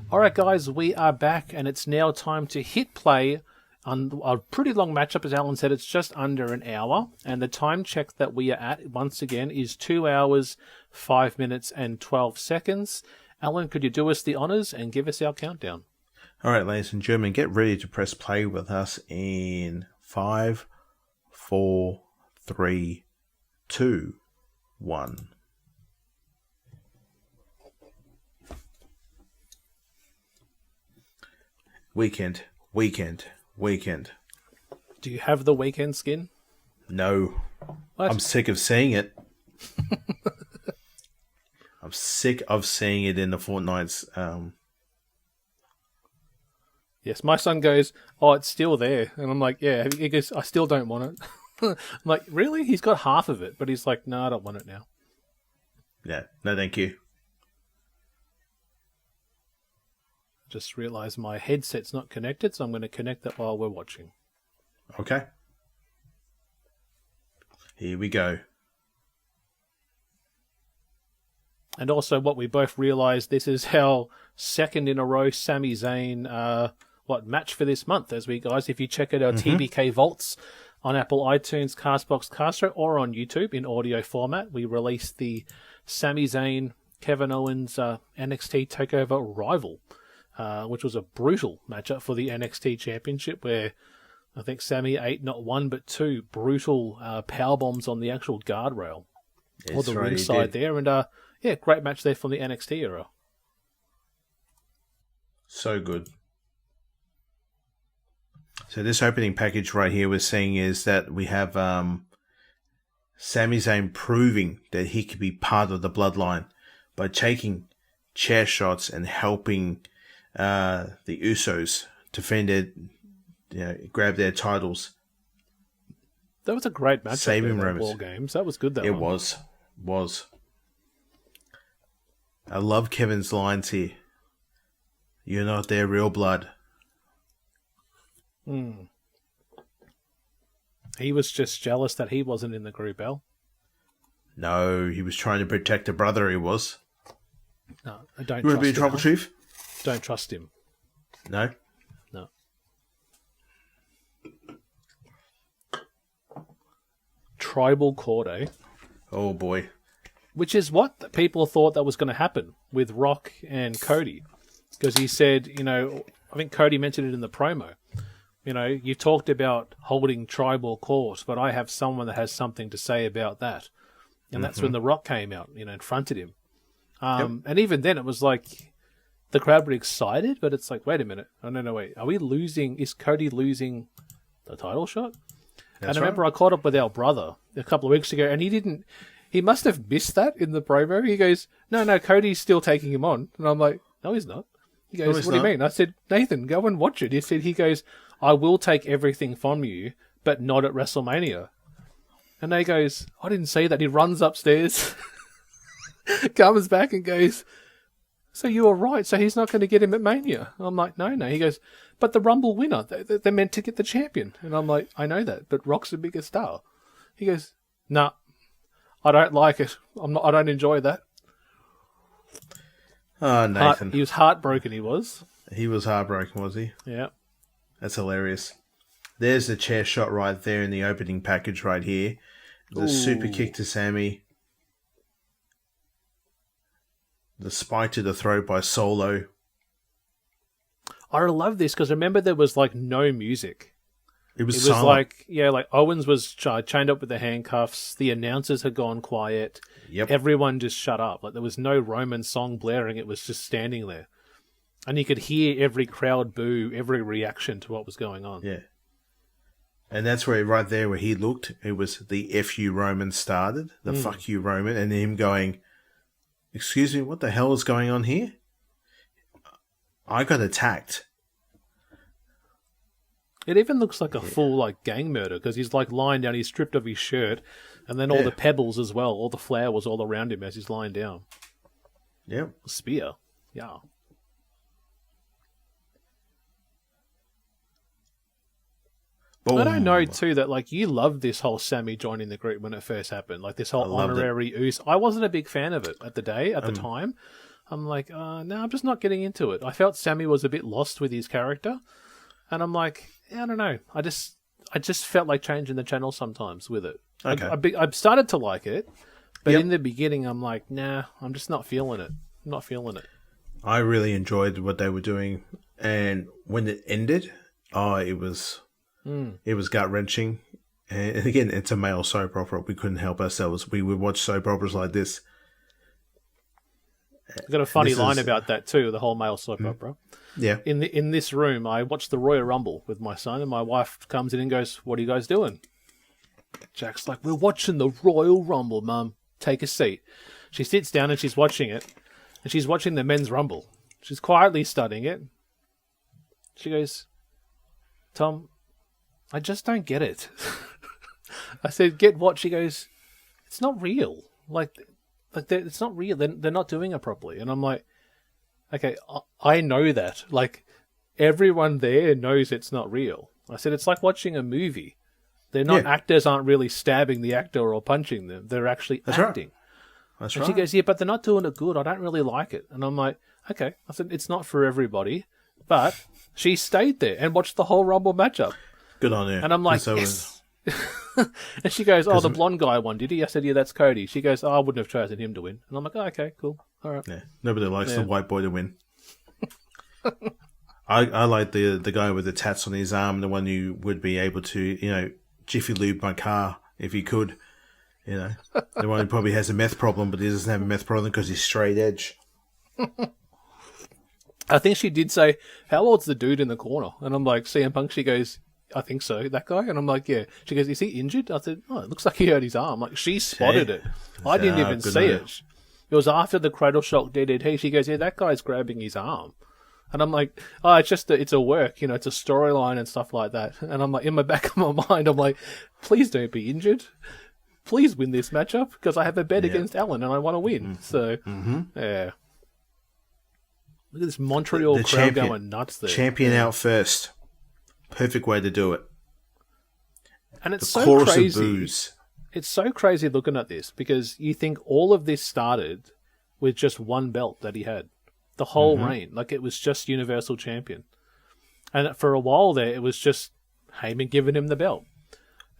[SPEAKER 4] All right, guys, we are back, and it's now time to hit play on a pretty long matchup. As Alan said, it's just under an hour, and the time check that we are at, once again, is 2 hours, 5 minutes, and 12 seconds. Alan, could you do us the honors and give us our countdown?
[SPEAKER 5] All right, ladies and gentlemen, get ready to press play with us in 5, 4, 3, 2, 1. Weekend.
[SPEAKER 4] Do you have the weekend skin?
[SPEAKER 5] No.
[SPEAKER 4] What?
[SPEAKER 5] I'm sick of seeing it. I'm sick of seeing it in the Fortnite's.
[SPEAKER 4] Yes, my son goes, oh, it's still there. And I'm like, yeah. He goes, I still don't want it. I'm like, really? He's got half of it. But he's like, no, I don't want it now.
[SPEAKER 5] Yeah, no thank you.
[SPEAKER 4] Just realised my headset's not connected, so I'm going to connect that while we're watching.
[SPEAKER 5] Okay. Here we go.
[SPEAKER 4] And also, what we both realised, this is our second in a row Sami Zayn match for this month. As we guys, if you check out our TBK Vaults on Apple iTunes, Castbox, Castro, or on YouTube in audio format, we released the Sami Zayn, Kevin Owens NXT TakeOver Rival, which was a brutal matchup for the NXT Championship, where I think Sami ate not one but two brutal power bombs on the actual guardrail, or the ringside there, and yeah, great match there from the NXT era.
[SPEAKER 5] So good. So this opening package right here we're seeing is that we have Sami Zayn proving that he could be part of the bloodline by taking chair shots and helping the Usos defend it, grab their titles.
[SPEAKER 4] That was a great match.
[SPEAKER 5] Saving
[SPEAKER 4] War Games. That was good.
[SPEAKER 5] It was. I love Kevin's lines here. You're not their real blood.
[SPEAKER 4] He was just jealous that he wasn't in the group, Al.
[SPEAKER 5] No, he was trying to protect a brother, he was.
[SPEAKER 4] No, I don't trust him.
[SPEAKER 5] You want to be in trouble, Chief?
[SPEAKER 4] Don't trust him.
[SPEAKER 5] No?
[SPEAKER 4] tribal court, eh?
[SPEAKER 5] Oh boy.
[SPEAKER 4] Which is what people thought that was going to happen with Rock and Cody. Because he said, I think Cody mentioned it in the promo. You talked about holding tribal court, but I have someone that has something to say about that. And that's when The Rock came out, and fronted him. And even then it was like the crowd were excited, but it's like, wait a minute. Oh, no, wait. Are we losing? Is Cody losing the title shot? And I remember I caught up with our brother a couple of weeks ago, and he must have missed that in the promo. He goes, no, Cody's still taking him on. And I'm like, no, he's not. He goes, what do you mean? I said, Nathan, go and watch it. He goes, I will take everything from you, but not at WrestleMania. And he goes, I didn't say that. He runs upstairs, comes back and goes, so you were right. So he's not going to get him at Mania. I'm like, no. He goes, but the Rumble winner, they're meant to get the champion. And I'm like, I know that, but Rock's a bigger star. He goes, nah, I don't like it. I don't enjoy that.
[SPEAKER 5] Oh, Nathan.
[SPEAKER 4] He was heartbroken, he was.
[SPEAKER 5] He was heartbroken, was he?
[SPEAKER 4] Yeah.
[SPEAKER 5] That's hilarious. There's the chair shot right there in the opening package right here. The super kick to Sami. The spike to the throat by Solo.
[SPEAKER 4] I love this because remember there was like no music.
[SPEAKER 5] It was
[SPEAKER 4] silent. Like Owens was chained up with the handcuffs. The announcers had gone quiet.
[SPEAKER 5] Yep.
[SPEAKER 4] Everyone just shut up. Like there was no Roman song blaring. It was just standing there. And you could hear every crowd boo, every reaction to what was going on.
[SPEAKER 5] Yeah. And that's where, right there where he looked, it was the F you Roman started, the fuck you Roman, and him going, excuse me, what the hell is going on here? I got attacked.
[SPEAKER 4] It even looks like a full gang murder because he's lying down, he's stripped of his shirt, and then all the pebbles as well, all the flowers all around him as he's lying down.
[SPEAKER 5] Yep.
[SPEAKER 4] Spear. Yeah.
[SPEAKER 5] Boom.
[SPEAKER 4] But I know too that you loved this whole Sami joining the group when it first happened, this whole honorary Uce. I wasn't a big fan of it at the time. I'm like, no, I'm just not getting into it. I felt Sami was a bit lost with his character, and I'm like, I don't know. I just felt like changing the channel sometimes with it.
[SPEAKER 5] Okay.
[SPEAKER 4] I've started to like it, but in the beginning, I'm like, nah, I'm just not feeling it. I'm not feeling it.
[SPEAKER 5] I really enjoyed what they were doing, and when it ended, it was gut-wrenching. And again, it's a male soap opera. We couldn't help ourselves. We would watch soap operas like this.
[SPEAKER 4] I've got a funny line about that too, the whole male soap opera.
[SPEAKER 5] Yeah.
[SPEAKER 4] In this room, I watched the Royal Rumble with my son, and my wife comes in and goes, what are you guys doing? Jack's like, we're watching the Royal Rumble, Mum. Take a seat. She sits down and she's watching it, and she's watching the Men's Rumble. She's quietly studying it. She goes, Tom, I just don't get it. I said, get what? She goes, it's not real. It's not real. They're not doing it properly. And I'm like, okay, I know that. Everyone there knows it's not real. I said, it's like watching a movie. They're not actors aren't really stabbing the actor or punching them. They're actually acting.
[SPEAKER 5] Right. That's
[SPEAKER 4] and
[SPEAKER 5] right.
[SPEAKER 4] she goes, yeah, but they're not doing it good. I don't really like it. And I'm like, okay. I said, it's not for everybody. But she stayed there and watched the whole Rumble matchup.
[SPEAKER 5] Good on her.
[SPEAKER 4] And I'm like, yes. And she goes, the blonde guy won, did he? I said, yeah, that's Cody. She goes, I wouldn't have chosen him to win. And I'm like, okay, cool. All right.
[SPEAKER 5] Yeah. Nobody likes the white boy to win. I like the guy with the tats on his arm, the one who would be able to, Jiffy Lube my car if he could. The one who probably has a meth problem, but he doesn't have a meth problem because he's straight edge.
[SPEAKER 4] I think she did say, how old's the dude in the corner? And I'm like, CM Punk, she goes, I think so, that guy. And I'm like, yeah. She goes, is he injured? I said, it looks like he hurt his arm. She spotted it. I didn't even see it. It was after the Cradle Shock DDT. She goes, yeah, that guy's grabbing his arm. And I'm like, it's a work, it's a storyline and stuff like that. And I'm like, in the back of my mind, I'm like, please don't be injured. Please win this matchup because I have a bet against Alan and I want to win. So, yeah. Look at this Montreal crowd
[SPEAKER 5] champion,
[SPEAKER 4] going nuts there.
[SPEAKER 5] Champion out first. Perfect way to do it.
[SPEAKER 4] And it's
[SPEAKER 5] the
[SPEAKER 4] so
[SPEAKER 5] chorus
[SPEAKER 4] crazy.
[SPEAKER 5] Of boos.
[SPEAKER 4] It's so crazy looking at this because you think all of this started with just one belt that he had. The whole reign. It was just Universal Champion. And for a while there, it was just Heyman giving him the belt.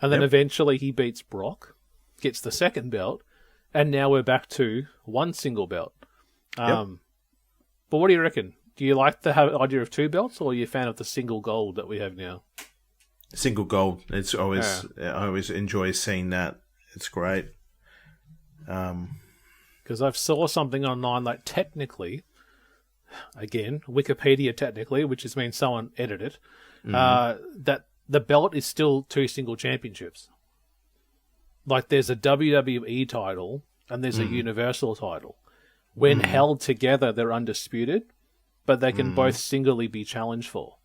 [SPEAKER 4] And then eventually he beats Brock, gets the second belt, and now we're back to one single belt. But what do you reckon? Do you like the idea of two belts, or are you a fan of the single gold that we have now?
[SPEAKER 5] Single gold. It's always I always enjoy seeing that. It's great.
[SPEAKER 4] Because I've saw something online, like technically, again, Wikipedia technically, which just means someone edited it, that the belt is still two single championships. Like there's a WWE title and there's a Universal title. When held together, they're undisputed, but they can both singly be challenged for.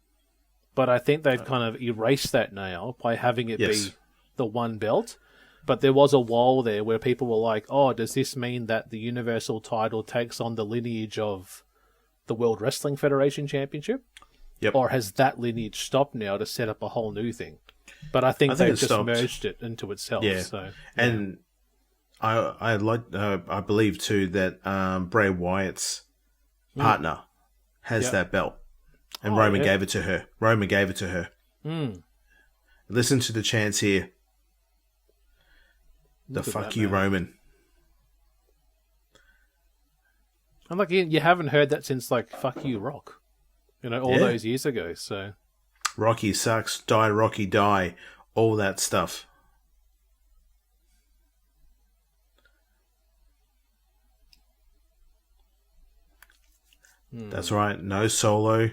[SPEAKER 4] But I think they've kind of erased that now by having it be the one belt. But there was a while there where people were like, oh, does this mean that the Universal title takes on the lineage of the World Wrestling Federation Championship?
[SPEAKER 5] Yep.
[SPEAKER 4] Or has that lineage stopped now to set up a whole new thing? But I think they've just merged it into itself.
[SPEAKER 5] Yeah.
[SPEAKER 4] So,
[SPEAKER 5] and I believe too that Bray Wyatt's partner has that belt, and Roman gave it to her. Roman gave it to her. Listen to the chants here. Fuck you, Roman.
[SPEAKER 4] And like you haven't heard that since like fuck you, Rock. All those years ago. So
[SPEAKER 5] Rocky sucks. Die, Rocky, die. All that stuff. That's right. No Solo.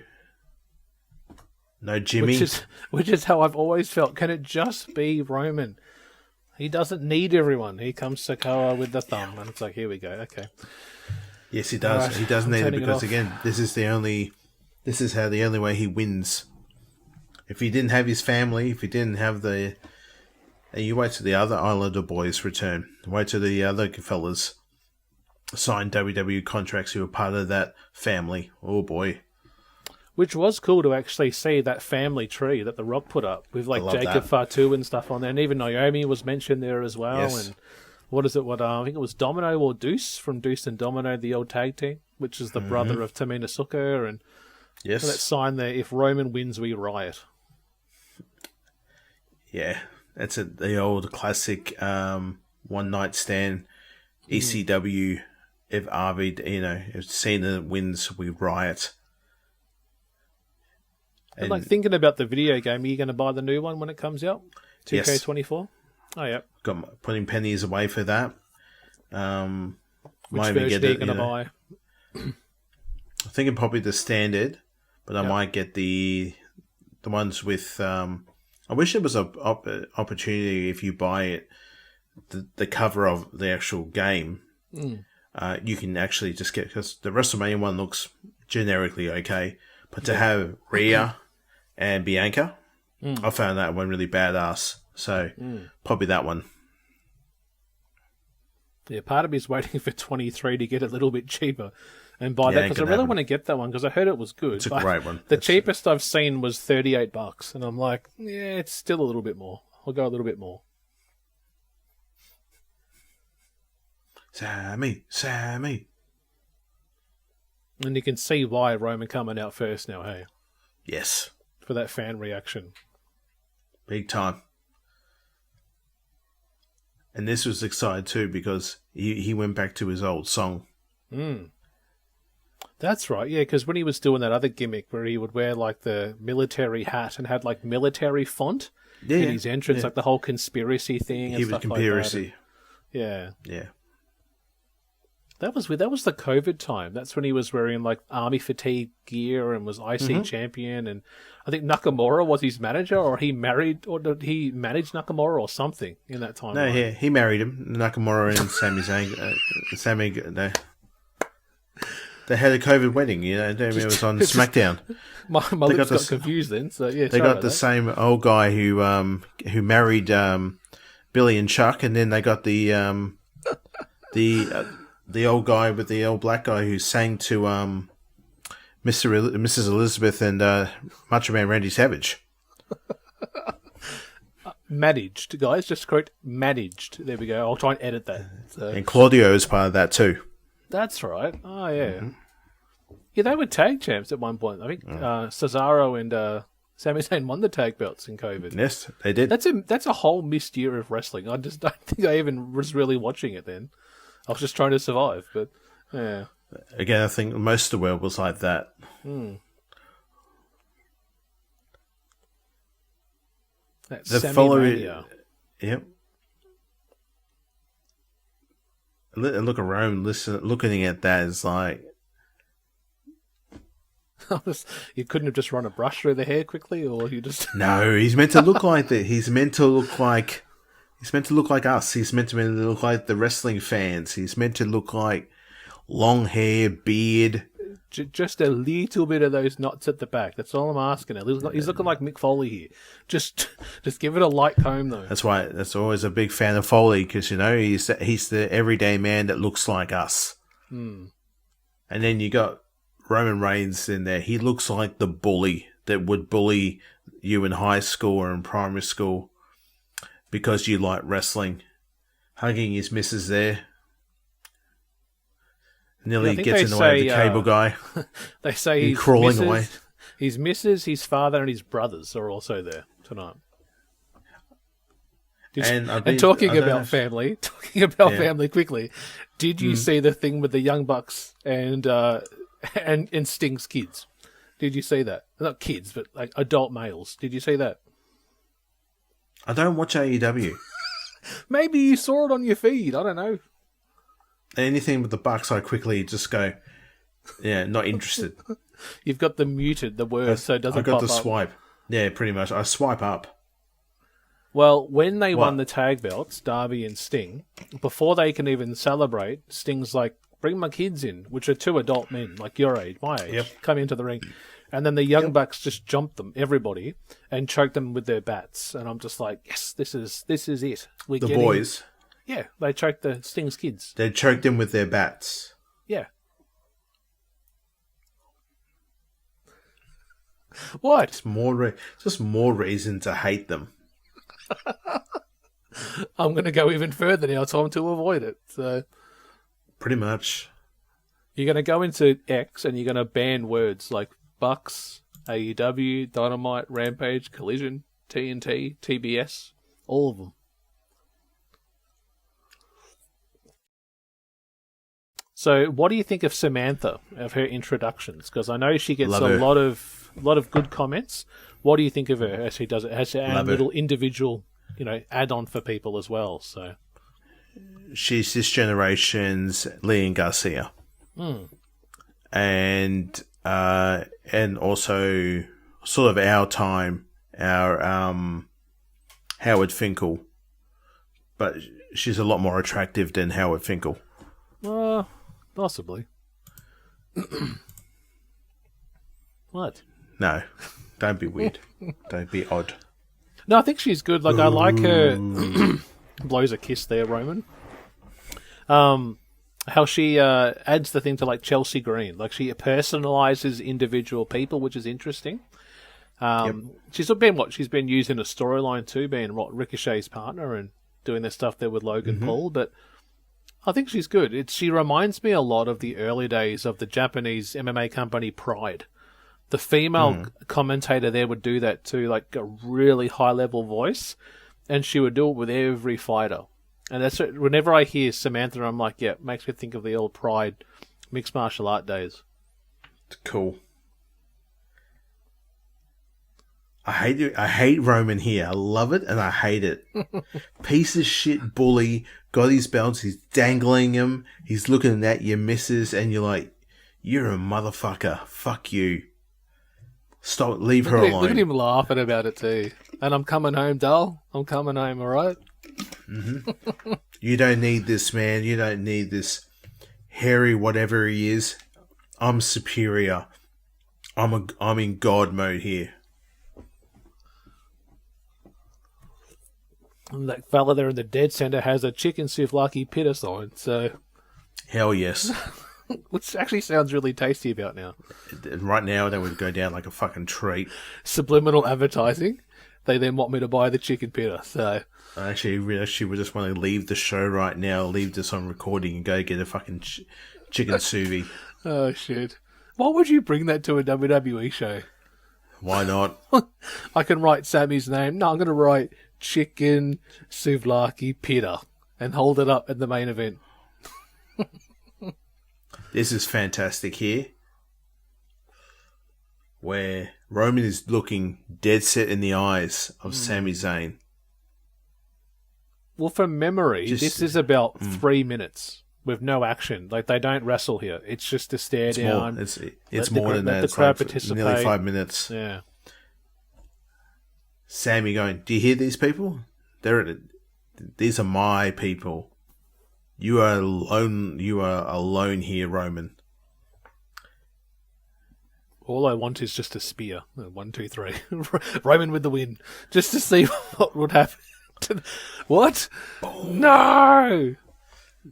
[SPEAKER 5] No Jimmy.
[SPEAKER 4] Which is how I've always felt. Can it just be Roman? He doesn't need everyone. He comes Sikoa with the thumb, and it's like, here we go. Okay.
[SPEAKER 5] Yes, he does. Right. He doesn't need it because, again, this is the only way he wins. If he didn't have his family, if he didn't have and you wait till the other Islander boys return. Wait till the other fellas sign WWE contracts who are part of that family. Oh, boy.
[SPEAKER 4] Which was cool to actually see that family tree that The Rock put up with like Jacob Fatu and stuff on there. And even Naomi was mentioned there as well.
[SPEAKER 5] Yes.
[SPEAKER 4] And what is it? I think it was Domino or Deuce from Deuce and Domino, the old tag team, which is the brother of Tamina Snuka. And that sign there, if Roman wins, we riot.
[SPEAKER 5] Yeah, that's the old classic one night stand ECW. If if Cena wins, we riot.
[SPEAKER 4] And like thinking about the video game, are you going to buy the new one when it comes out? 2K24? Oh, yeah.
[SPEAKER 5] Putting pennies away for that.
[SPEAKER 4] Which version are you going to buy?
[SPEAKER 5] I'm thinking probably the standard, but I might get the ones with... I wish there was an opportunity if you buy it, the cover of the actual game, you can actually just get... Because the WrestleMania one looks generically okay, but to have Rhea and Bianca, I found that one really badass. So probably that one.
[SPEAKER 4] Yeah, part of me is waiting for 23 to get a little bit cheaper and buy that because I really want to get that one because I heard it was good.
[SPEAKER 5] It's a great one.
[SPEAKER 4] The cheapest I've seen was $38, and I'm like, yeah, it's still a little bit more. I'll go a little bit more.
[SPEAKER 5] Sammy.
[SPEAKER 4] And you can see why Roman coming out first now, hey?
[SPEAKER 5] Yes.
[SPEAKER 4] For that fan reaction.
[SPEAKER 5] Big time. And this was exciting too because he went back to his old song.
[SPEAKER 4] That's right, yeah, because when he was doing that other gimmick where he would wear like the military hat and had like military font in his entrance, like the whole conspiracy thing and stuff like that. Yeah. That was weird. That was the COVID time. That's when he was wearing like army fatigue gear and was IC champion. And I think Nakamura was his manager, or he married, or did he manage Nakamura or something in that time?
[SPEAKER 5] No, he married him. Nakamura and Sami Zayn. They had a COVID wedding. It was on SmackDown.
[SPEAKER 4] My lips got confused then. So yeah,
[SPEAKER 5] they got the same old guy who married Billy and Chuck, and then they got the old guy with the old black guy who sang to Mrs. Elizabeth and Macho Man Randy Savage.
[SPEAKER 4] Managed, guys. Just correct. Managed. There we go. I'll try and edit that. So.
[SPEAKER 5] And Claudio is part of that too.
[SPEAKER 4] That's right. Oh, yeah. Yeah, they were tag champs at one point. I think Cesaro and Sami Zayn won the tag belts in COVID.
[SPEAKER 5] Yes, they did.
[SPEAKER 4] That's a whole missed year of wrestling. I just don't think I even was really watching it then. I was just trying to survive, but yeah.
[SPEAKER 5] Again, I think most of the world was like that.
[SPEAKER 4] That's
[SPEAKER 5] The
[SPEAKER 4] Sami
[SPEAKER 5] following,
[SPEAKER 4] Mania.
[SPEAKER 5] yep. Look around, looking at that is like,
[SPEAKER 4] You couldn't have just run a brush through the hair quickly, or you just...
[SPEAKER 5] no, he's meant to look like that. He's meant to look like us. He's meant to look like the wrestling fans. He's meant to look like long hair, beard.
[SPEAKER 4] Just a little bit of those knots at the back. That's all I'm asking. He's looking like Mick Foley here. Just give it a light comb, though.
[SPEAKER 5] That's always a big fan of Foley, because, you know, he's the everyday man that looks like us. And then you got Roman Reigns in there. He looks like the bully that would bully you in high school or in primary school because you like wrestling. Hugging his missus there. Nearly gets in the way of the cable guy.
[SPEAKER 4] They say he's
[SPEAKER 5] crawling away.
[SPEAKER 4] His missus, his father, and his brothers are also there tonight. Talking about family quickly, did you see the thing with the Young Bucks and Sting's kids? Did you see that? Not kids, but like adult males. Did you see that?
[SPEAKER 5] I don't watch AEW.
[SPEAKER 4] Maybe you saw it on your feed. I don't know.
[SPEAKER 5] Anything with the Bucks, I quickly just go, yeah, not interested.
[SPEAKER 4] You've got the muted, the word, so it doesn't pop up.
[SPEAKER 5] I got the swipe. Yeah, pretty much. I swipe up.
[SPEAKER 4] Well, when they won the tag belts, Darby and Sting, before they can even celebrate, Sting's like, bring my kids in, which are two adult men, like your age, my age, come into the ring. And then the Young Bucks just jumped them, everybody, and choked them with their bats. And I'm just like, yes, this is it. We're
[SPEAKER 5] the boys.
[SPEAKER 4] Yeah, they choked the Sting's kids.
[SPEAKER 5] They choked them with their bats.
[SPEAKER 4] Yeah. What?
[SPEAKER 5] Just more reason to hate them.
[SPEAKER 4] I'm going to go even further now, Tom, to avoid it. So,
[SPEAKER 5] pretty much.
[SPEAKER 4] You're going to go into X and you're going to ban words like Bucks, AEW, Dynamite, Rampage, Collision, TNT, TBS, all of them. So, what do you think of Samantha, of her introductions? Because I know she gets lot of good comments. What do you think of her as she does it? Has her own little individual, add-on for people as well. So,
[SPEAKER 5] she's this generation's Leon Garcia, and also sort of our time, our Howard Finkel, but she's a lot more attractive than Howard Finkel.
[SPEAKER 4] Possibly. What?
[SPEAKER 5] No, don't be weird. Don't be odd.
[SPEAKER 4] No, I think she's good. Like, I like her. Blows a kiss there, Roman. How she adds the thing to like Chelsea Green. Like, she personalizes individual people, which is interesting. She's been used in a storyline too, being Ricochet's partner and doing their stuff there with Logan Paul, but I think she's good. She reminds me a lot of the early days of the Japanese MMA company Pride. The female commentator there would do that too, like a really high-level voice, and she would do it with every fighter. And that's it. Whenever I hear Samantha, I'm like, yeah, it makes me think of the old Pride mixed martial art days.
[SPEAKER 5] Cool. I hate Roman here. I love it and I hate it. Piece of shit bully. Got his belts. He's dangling him. He's looking at your missus and you're like, you're a motherfucker. Fuck you. Stop. Leave her alone.
[SPEAKER 4] Look at him laughing about it too. And I'm coming home, doll. I'm coming home, all right?
[SPEAKER 5] Mm-hmm. You don't need this, man. You don't need this hairy whatever he is. I'm superior. I'm in God mode here.
[SPEAKER 4] And that fella there in the dead center has a chicken souvlaki pita sign, so...
[SPEAKER 5] Hell yes.
[SPEAKER 4] Which actually sounds really tasty about now.
[SPEAKER 5] Right now, that would go down like a fucking treat.
[SPEAKER 4] Subliminal advertising. They then want me to buy the chicken pita, so...
[SPEAKER 5] I actually would just want to leave the show right now, leave this on recording and go get a fucking chicken suvi.
[SPEAKER 4] Oh, shit. Why would you bring that to a WWE show?
[SPEAKER 5] Why not?
[SPEAKER 4] I can write Sami's name. No, I'm going to write Chicken Souvlaki Pita and hold it up at the main event.
[SPEAKER 5] This is fantastic here, where Roman is looking dead set in the eyes of Sami Zayn.
[SPEAKER 4] Well, from memory, this is about 3 minutes with no action. Like, they don't wrestle here. It's just to stare down.
[SPEAKER 5] It's more than that.
[SPEAKER 4] The
[SPEAKER 5] it's
[SPEAKER 4] crowd
[SPEAKER 5] like
[SPEAKER 4] participate.
[SPEAKER 5] Nearly 5 minutes.
[SPEAKER 4] Yeah.
[SPEAKER 5] Sammy going, do you hear these people? These are my people. You are alone. You are alone here, Roman.
[SPEAKER 4] All I want is just a spear. 1, 2, 3. Roman with the win. Just to see what would happen. What? No!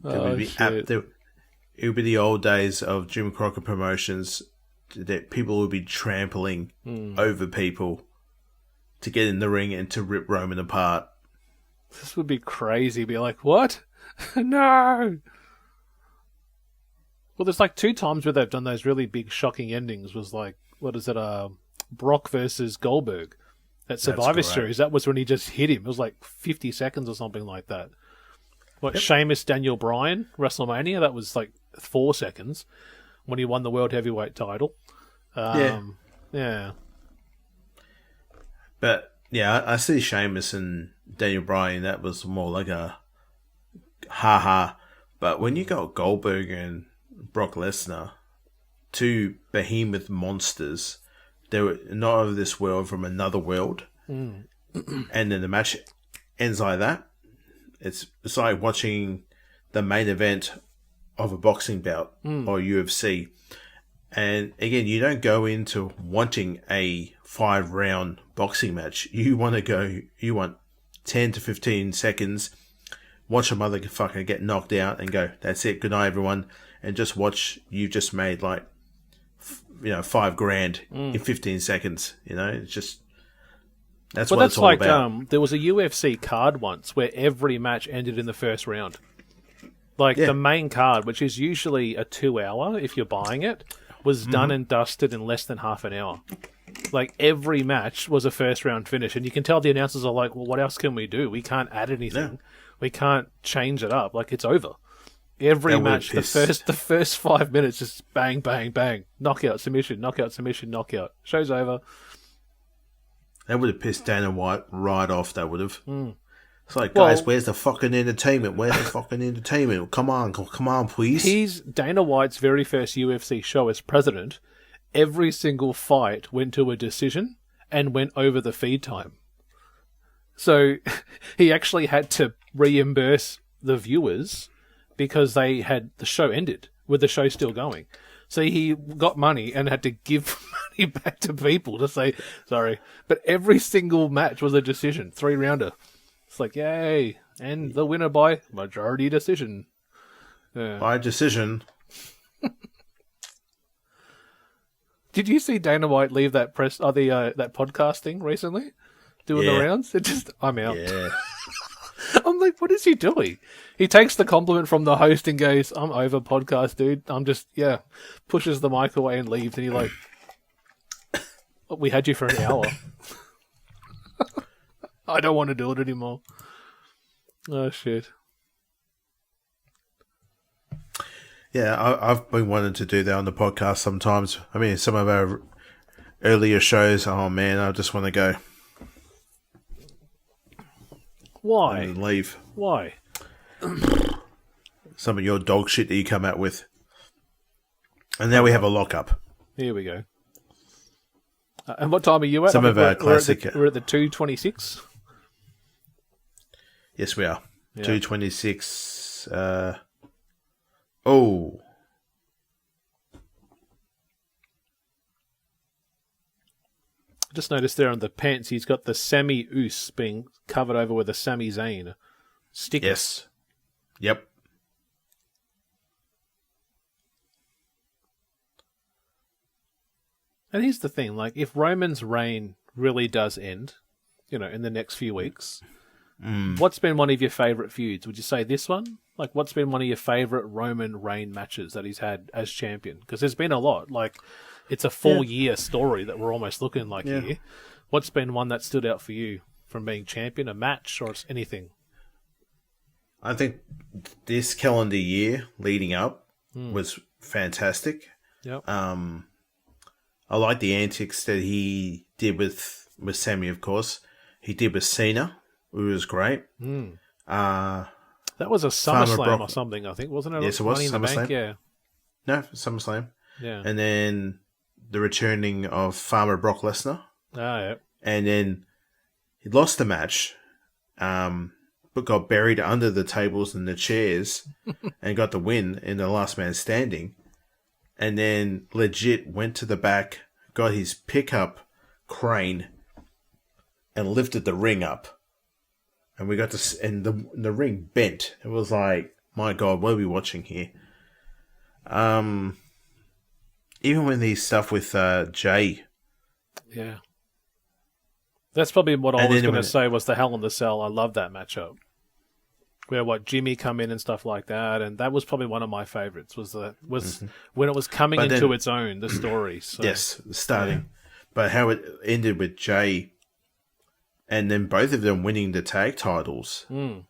[SPEAKER 5] It would be the old days of Jim Crockett Promotions, that people would be trampling over people to get in the ring and to rip Roman apart.
[SPEAKER 4] This would be crazy. Be like, what? No! Well, there's like 2 times where they've done those really big, shocking endings. Was like, what is it? Brock versus Goldberg at Survivor Series. That was when he just hit him. It was like 50 seconds or something like that. What, Sheamus, Daniel Bryan, WrestleMania? That was like 4 seconds when he won the World Heavyweight title. Yeah.
[SPEAKER 5] But, yeah, I see Sheamus and Daniel Bryan. That was more like a ha-ha. But when you got Goldberg and Brock Lesnar, 2 behemoth monsters, they were not of this world, from another world, and then the match ends like that. It's like watching the main event of a boxing bout or UFC. And again, you don't go into wanting a 5-round boxing match. You want 10 to 15 seconds, watch a motherfucker get knocked out and go, that's it, good night everyone, and just watch you just made like, $5,000 in 15 seconds. It's just, that's what it's all
[SPEAKER 4] like,
[SPEAKER 5] about.
[SPEAKER 4] there was a UFC card once where every match ended in the first round. Like the main card, which is usually a 2-hour if you're buying it, was done and dusted in less than half an hour. Like, every match was a first round finish, and you can tell the announcers are like, well, what else can we do? We can't add anything. We can't change it up. Like, it's over. Every match, the first 5 minutes, just bang, bang, bang. Knockout, submission, knockout, submission, knockout. Show's over.
[SPEAKER 5] That would have pissed Dana White right off, that would have. It's like, guys, where's the fucking entertainment? Where's the fucking entertainment? Come on, please.
[SPEAKER 4] He's Dana White's very first UFC show as president. Every single fight went to a decision and went over the feed time. So he actually had to reimburse the viewers because the show ended with the show still going. So he got money and had to give money back to people to say, sorry. But every single match was a decision, 3-rounder. It's like, yay. And the winner by majority decision. Yeah.
[SPEAKER 5] By decision.
[SPEAKER 4] Did you see Dana White leave that that podcast thing recently? Doing the rounds? I'm out.
[SPEAKER 5] Yeah.
[SPEAKER 4] I'm like, what is he doing? He takes the compliment from the host and goes, I'm over podcast, dude. I'm just, pushes the mic away and leaves. And you're like, we had you for an hour. I don't want to do it anymore. Oh, shit.
[SPEAKER 5] Yeah, I've been wanting to do that on the podcast sometimes. I mean, some of our earlier shows, oh man, I just want to go.
[SPEAKER 4] Why?
[SPEAKER 5] And leave.
[SPEAKER 4] Why?
[SPEAKER 5] Some of your dog shit that you come out with. And now we have a lockup.
[SPEAKER 4] Here we go. And what time are you at?
[SPEAKER 5] Some of our classic...
[SPEAKER 4] We're at the 2:26?
[SPEAKER 5] Yes, we are.
[SPEAKER 4] Yeah.
[SPEAKER 5] 2:26.
[SPEAKER 4] Just noticed there on the pants, he's got the Sami Oos being covered over with a Sami Zayn sticker.
[SPEAKER 5] Yes. Yep.
[SPEAKER 4] And here's the thing, like, if Roman's reign really does end, in the next few weeks, what's been one of your favourite feuds? Would you say this one? Like, what's been one of your favourite Roman reign matches that he's had as champion? Because there's been a lot. Like, it's a 4-year story that we're almost looking like here. What's been one that stood out for you from being champion, a match or anything?
[SPEAKER 5] I think this calendar year leading up was fantastic.
[SPEAKER 4] Yep.
[SPEAKER 5] I like the antics that he did with Sami, of course. He did with Cena, which was great.
[SPEAKER 4] That was a SummerSlam or something, I think, wasn't it?
[SPEAKER 5] Yes, it was SummerSlam.
[SPEAKER 4] Yeah.
[SPEAKER 5] No, SummerSlam.
[SPEAKER 4] Yeah.
[SPEAKER 5] And then the returning of Farmer Brock Lesnar.
[SPEAKER 4] Yeah.
[SPEAKER 5] And then he lost the match, but got buried under the tables and the chairs and got the win in the last man standing. And then legit went to the back, got his pickup crane and lifted the ring up. And we got to, and the ring bent. It was like, my God, what are we watching here? Even when the stuff with Jay.
[SPEAKER 4] Yeah. That's probably what I was going to say was the Hell in the Cell. I love that matchup. Where Jimmy come in and stuff like that, and that was probably one of my favorites. When it was coming into its own, the story. So,
[SPEAKER 5] yes, starting, but how it ended with Jay, and then both of them winning the tag titles, and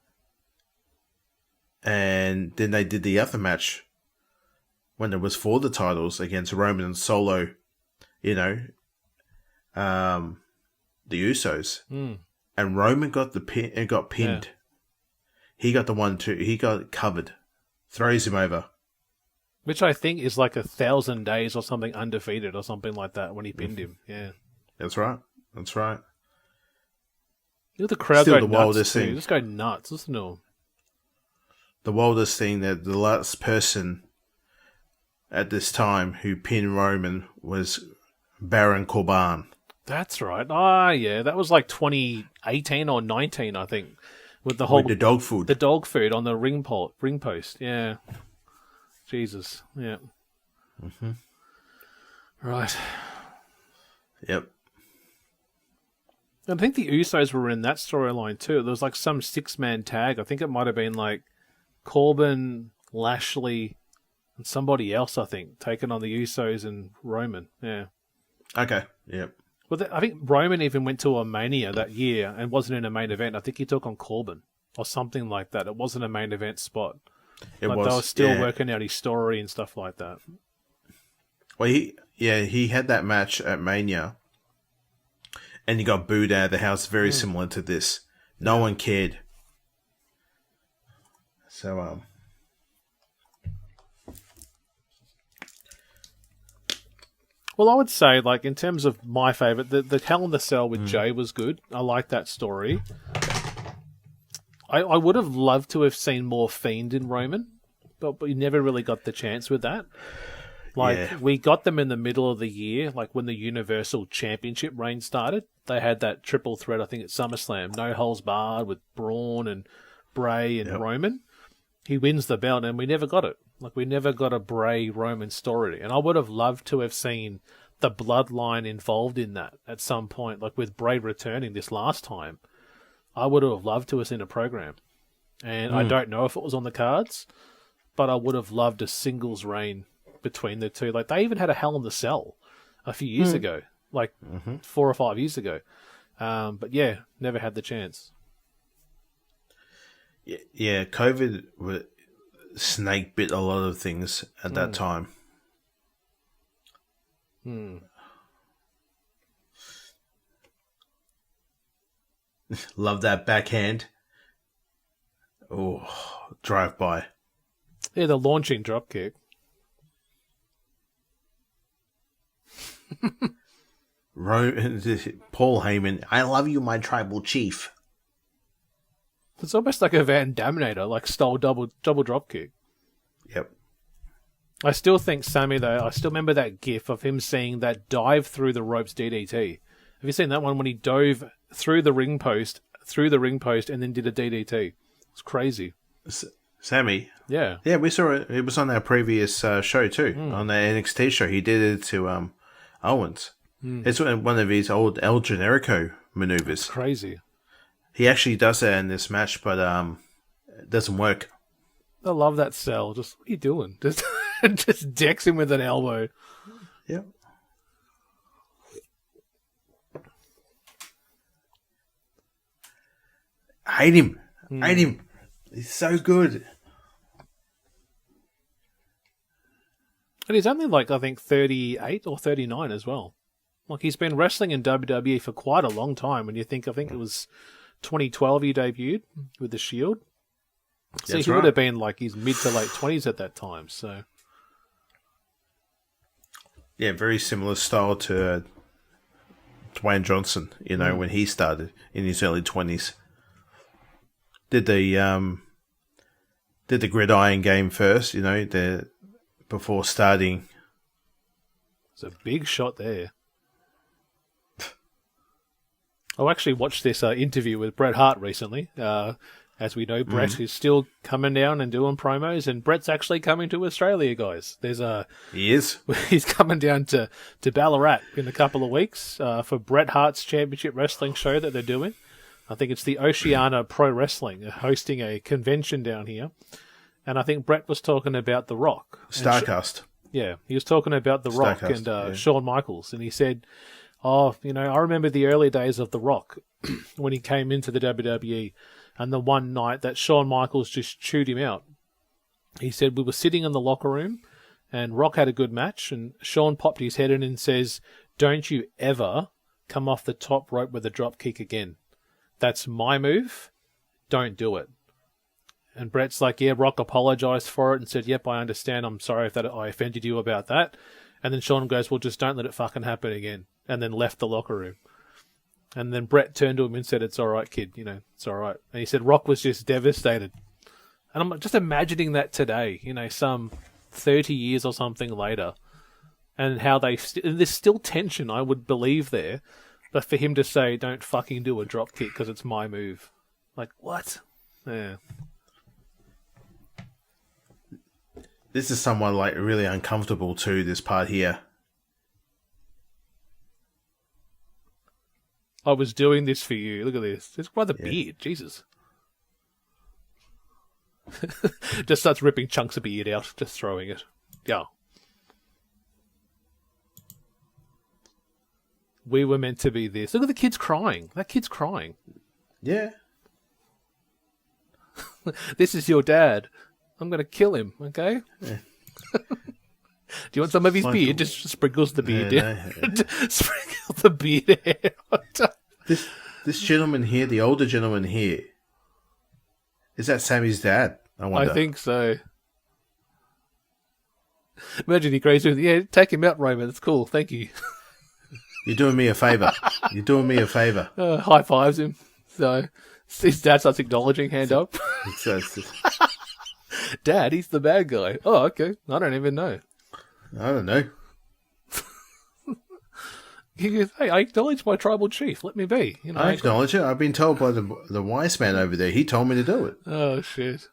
[SPEAKER 5] then they did the other match when it was for the titles against Roman and Solo, the Usos, and Roman got the pin and got pinned. Yeah. He got the 1-2. He got covered. Throws him over.
[SPEAKER 4] Which I think is like 1,000 days or something undefeated or something like that when he pinned him. Yeah.
[SPEAKER 5] That's right. That's right.
[SPEAKER 4] You know, the crowd go nuts too. Just go nuts. Listen to him.
[SPEAKER 5] The wildest thing that the last person at this time who pinned Roman was Baron Corbin.
[SPEAKER 4] That's right. Ah, yeah. That was like 2018 or 19, I think. With the whole
[SPEAKER 5] the dog food.
[SPEAKER 4] The dog food on the ring post. Yeah. Jesus. Yeah.
[SPEAKER 5] Mm-hmm.
[SPEAKER 4] Right.
[SPEAKER 5] Yep.
[SPEAKER 4] I think the Usos were in that storyline too. There was like some 6-man tag. I think it might have been like Corbin, Lashley, and somebody else, I think, taking on the Usos and Roman. Yeah.
[SPEAKER 5] Okay. Yep.
[SPEAKER 4] Well, I think Roman even went to a Mania that year and wasn't in a main event. I think he took on Corbin or something like that. It wasn't a main event spot. They were still working out his story and stuff like that.
[SPEAKER 5] Well, he had that match at Mania, and he got booed out of the house. Very similar to this. No one cared. So,
[SPEAKER 4] Well, I would say, like, in terms of my favourite, the Hell in the Cell with Jay was good. I like that story. I would have loved to have seen more Fiend in Roman, but we never really got the chance with that. Like, we got them in the middle of the year, like when the Universal Championship reign started. They had that triple threat, I think, at SummerSlam. No holds barred with Braun and Bray and Roman. He wins the belt, and we never got it. Like, we never got a Bray-Roman story. And I would have loved to have seen the bloodline involved in that at some point. Like, with Bray returning this last time, I would have loved to have seen a program. And I don't know if it was on the cards, but I would have loved a singles reign between the two. Like, they even had a Hell in the Cell a few years ago. Like, 4 or 5 years ago. But, yeah, never had the chance.
[SPEAKER 5] Yeah, COVID snake bit a lot of things at that time. Love that backhand. Oh, drive by.
[SPEAKER 4] Yeah, the launching dropkick.
[SPEAKER 5] Paul Heyman, I love you, my tribal chief.
[SPEAKER 4] It's almost like a Van Daminator, like stole double drop kick.
[SPEAKER 5] Yep.
[SPEAKER 4] I still think Sami, though, I still remember that gif of him seeing that dive through the ropes DDT. Have you seen that one when he dove through the ring post, and then did a DDT? It's crazy.
[SPEAKER 5] Sami?
[SPEAKER 4] Yeah.
[SPEAKER 5] Yeah, we saw it. It was on our previous show, too. On the NXT show. He did it to Owens. It's one of his old El Generico maneuvers.
[SPEAKER 4] It's crazy.
[SPEAKER 5] He actually does that in this match, but it doesn't work.
[SPEAKER 4] I love that Cell. Just, what are you doing? Just decks him with an elbow.
[SPEAKER 5] Yep. hate him. Hate him. He's so good.
[SPEAKER 4] And he's only like, I think, 38 or 39 as well. Like, he's been wrestling in WWE for quite a long time. When you think, I think it was 2012 he debuted with the Shield. So he would have been like his mid to late 20s at that time. So,
[SPEAKER 5] yeah, very similar style to Dwayne Johnson, you know, when he started in his early 20s. Did the gridiron game first, you know, before starting.
[SPEAKER 4] It's a big shot there. I actually watched this interview with Bret Hart recently. As we know, Bret is still coming down and doing promos, and Bret's actually coming to Australia, guys.
[SPEAKER 5] He is.
[SPEAKER 4] He's coming down to Ballarat in a couple of weeks for Bret Hart's Championship Wrestling show that they're doing. I think it's the Oceania Pro Wrestling hosting a convention down here. And I think Bret was talking about The Rock.
[SPEAKER 5] StarCast.
[SPEAKER 4] Yeah, he was talking about The Rock
[SPEAKER 5] StarCast,
[SPEAKER 4] and Shawn Michaels. And he said, I remember the early days of The Rock when he came into the WWE and the one night that Shawn Michaels just chewed him out. He said, we were sitting in the locker room and Rock had a good match and Shawn popped his head in and says, don't you ever come off the top rope with a drop kick again. That's my move. Don't do it. And Bret's like, yeah, Rock apologized for it and said, yep, I understand. I'm sorry if I offended you about that. And then Shawn goes, well, just don't let it fucking happen again. And then left the locker room. And then Bret turned to him and said, it's all right, kid. You know, it's all right. And he said Rock was just devastated. And I'm just imagining that today, you know, some 30 years or something later. And how there's still tension, I would believe, there. But for him to say, don't fucking do a drop kick because it's my move. Like, what? Yeah.
[SPEAKER 5] This is someone like really uncomfortable too, this part here.
[SPEAKER 4] I was doing this for you. Look at this. It's by the beard. Jesus. Just starts ripping chunks of beard out, just throwing it. Yeah. We were meant to be this. Look at the kid's crying. That kid's crying.
[SPEAKER 5] Yeah.
[SPEAKER 4] This is your dad. I'm going to kill him, okay? Yeah. Do you want some of his beard? Just sprinkles the beard down. Sprinkle the beard out.
[SPEAKER 5] This gentleman here, the older gentleman here, is that Sammy's dad? I wonder.
[SPEAKER 4] I think so. Imagine he crazy with, yeah, take him out, Roman. It's cool. Thank you.
[SPEAKER 5] You're doing me a favour. You're doing me a favour.
[SPEAKER 4] High fives him. So his dad starts acknowledging, hand up. Dad, he's the bad guy. Oh, okay. I don't even know.
[SPEAKER 5] I don't know.
[SPEAKER 4] He goes, hey, I acknowledge my tribal chief. Let me be. You know,
[SPEAKER 5] I acknowledge it. I've been told by the wise man over there. He told me to do it.
[SPEAKER 4] Oh, shit.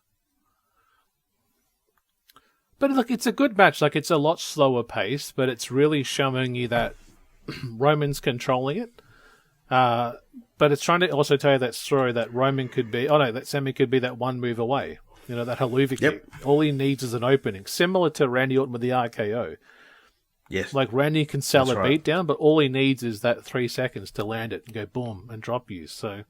[SPEAKER 4] But look, it's a good match. Like, it's a lot slower pace, but it's really showing you that Roman's controlling it. But it's trying to also tell you that story that Roman could be, that Sami could be that one move away. You know, that haluva kick. All he needs is an opening. Similar to Randy Orton with the RKO.
[SPEAKER 5] Yes.
[SPEAKER 4] Like, Randy can sell a beatdown, but all he needs is that 3 seconds to land it and go boom and drop you. So,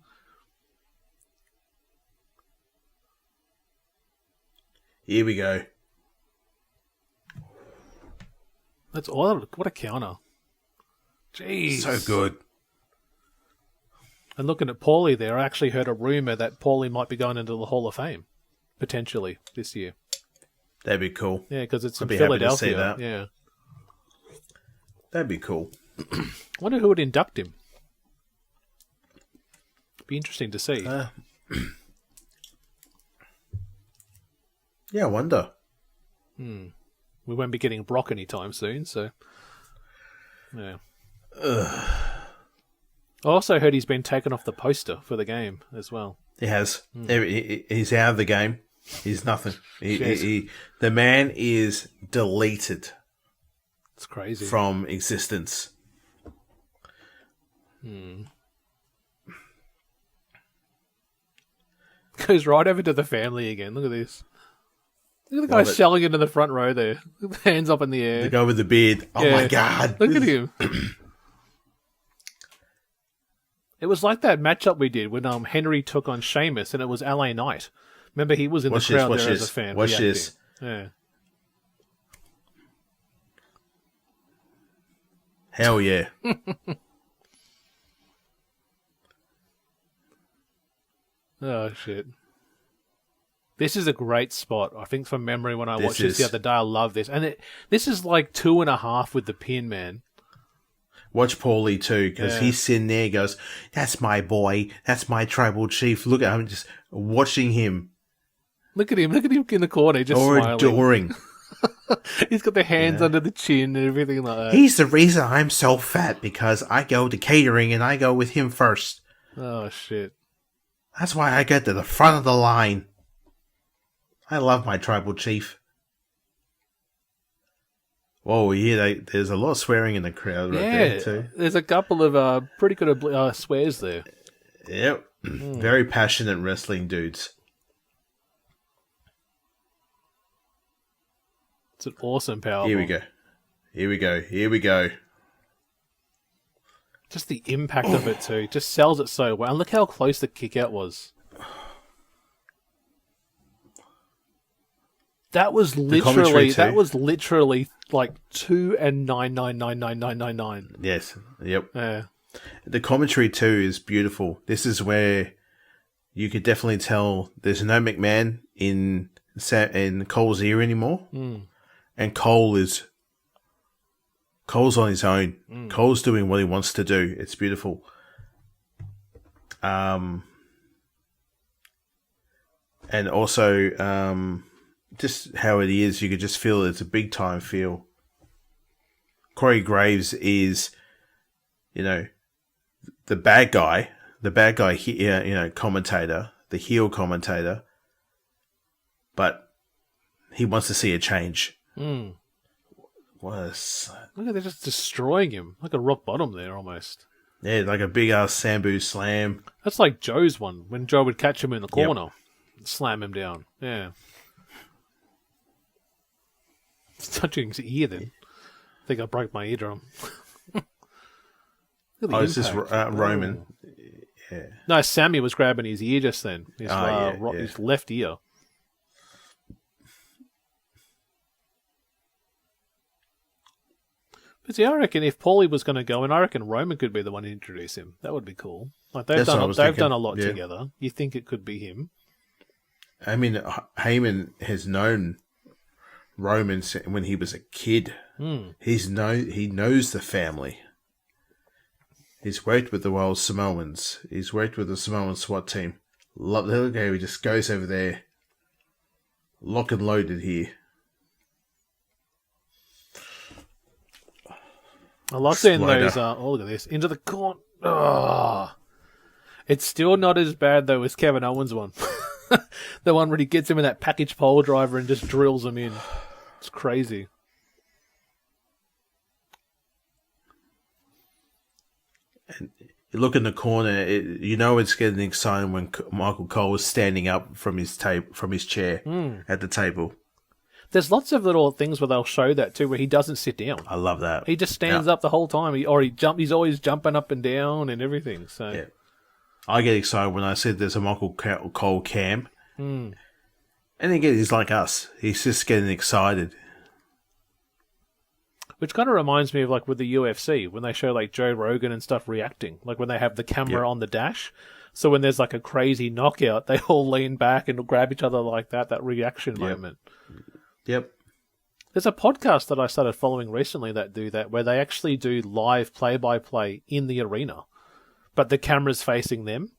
[SPEAKER 5] here we go.
[SPEAKER 4] That's all. What a counter. Jeez.
[SPEAKER 5] So good.
[SPEAKER 4] And looking at Paulie there, I actually heard a rumour that Paulie might be going into the Hall of Fame, potentially, this year.
[SPEAKER 5] That'd be cool.
[SPEAKER 4] Yeah, because it's
[SPEAKER 5] I'd
[SPEAKER 4] in
[SPEAKER 5] be
[SPEAKER 4] Philadelphia.
[SPEAKER 5] happy to see that.
[SPEAKER 4] Yeah.
[SPEAKER 5] That'd be cool.
[SPEAKER 4] I wonder who would induct him. Be interesting to see.
[SPEAKER 5] Yeah, I wonder.
[SPEAKER 4] We won't be getting Brock anytime soon, so... Yeah. I also heard he's been taken off the poster for the game as well.
[SPEAKER 5] He has. He's out of the game. He's nothing. The man is deleted.
[SPEAKER 4] It's crazy.
[SPEAKER 5] From existence.
[SPEAKER 4] Goes right over to the family again. Look at this. Look at the guy selling it in the front row there. Hands up in the air.
[SPEAKER 5] The guy with the beard. Oh my God.
[SPEAKER 4] Look at him. It was like that matchup we did when Henry took on Sheamus, and it was LA Knight. Remember, he was in the crowd there as a fan.
[SPEAKER 5] Watch this.
[SPEAKER 4] Yeah.
[SPEAKER 5] Hell yeah.
[SPEAKER 4] Oh, shit. This is a great spot. I think from memory when I watched this the other day, I love this. And this is like 2.5 with the pin, man.
[SPEAKER 5] Watch Paulie too, because he's sitting there, goes, "That's my boy. That's my tribal chief." Look at him, just watching him.
[SPEAKER 4] Look at him in the corner, just smiling.
[SPEAKER 5] Adoring.
[SPEAKER 4] He's got the hands under the chin and everything like that.
[SPEAKER 5] He's the reason I'm so fat, because I go to catering and I go with him first.
[SPEAKER 4] Oh, shit.
[SPEAKER 5] That's why I get to the front of the line. I love my tribal chief. Whoa, yeah, there's a lot of swearing in the crowd right there, too.
[SPEAKER 4] There's a couple of pretty good swears there.
[SPEAKER 5] Yep. Very passionate wrestling dudes.
[SPEAKER 4] It's an awesome power.
[SPEAKER 5] Here we go.
[SPEAKER 4] Just the impact of it, too. Just sells it so well. And look how close the kick out was. That was literally like 2 and 9999999.
[SPEAKER 5] Yes. Yep.
[SPEAKER 4] Yeah.
[SPEAKER 5] The commentary too is beautiful. This is where you could definitely tell there's no McMahon in Cole's ear anymore, and Cole's on his own. Cole's doing what he wants to do. It's beautiful. And also, just how it is, you could just feel it's a big time feel. Corey Graves is, the bad guy here, commentator, the heel commentator, but he wants to see a change.
[SPEAKER 4] Mm.
[SPEAKER 5] Look at
[SPEAKER 4] they're just destroying him, like a rock bottom there almost.
[SPEAKER 5] Yeah, like a big ass Sambu slam.
[SPEAKER 4] That's like Joe's one, when Joe would catch him in the corner, slam him down. Yeah. It's touching his ear then. I think I broke my eardrum.
[SPEAKER 5] It's just Roman. Yeah.
[SPEAKER 4] No, Sammy was grabbing his ear just then. His left ear. But see, I reckon if Paulie was going to go, and I reckon Roman could be the one to introduce him. That would be cool. Like they've done a lot together. You think it could be him?
[SPEAKER 5] I mean, Heyman has known Roman when he was a kid. He knows the family. He's worked with the Wild Samoans. He's worked with the Samoan SWAT team. Look how he just goes over there, lock and loaded here.
[SPEAKER 4] I love seeing those. Oh, look at this into the corner. Oh. It's still not as bad though as Kevin Owens' one. The one where he gets him in that package pole driver and just drills him in. It's crazy.
[SPEAKER 5] And you look in the corner, it's getting exciting when Michael Cole is standing up from his chair at the table.
[SPEAKER 4] There's lots of little things where they'll show that too, where he doesn't sit down.
[SPEAKER 5] I love that.
[SPEAKER 4] He just stands up the whole time. He's always jumping up and down and everything. So
[SPEAKER 5] yeah. I get excited when I see there's a Michael Cole camp. And again, he's like us. He's just getting excited.
[SPEAKER 4] Which kind of reminds me of like with the UFC, when they show like Joe Rogan and stuff reacting. Like when they have the camera on the dash. So when there's like a crazy knockout, they all lean back and grab each other like that reaction moment.
[SPEAKER 5] Yep.
[SPEAKER 4] There's a podcast that I started following recently that do that, where they actually do live play-by-play in the arena, but the camera's facing them.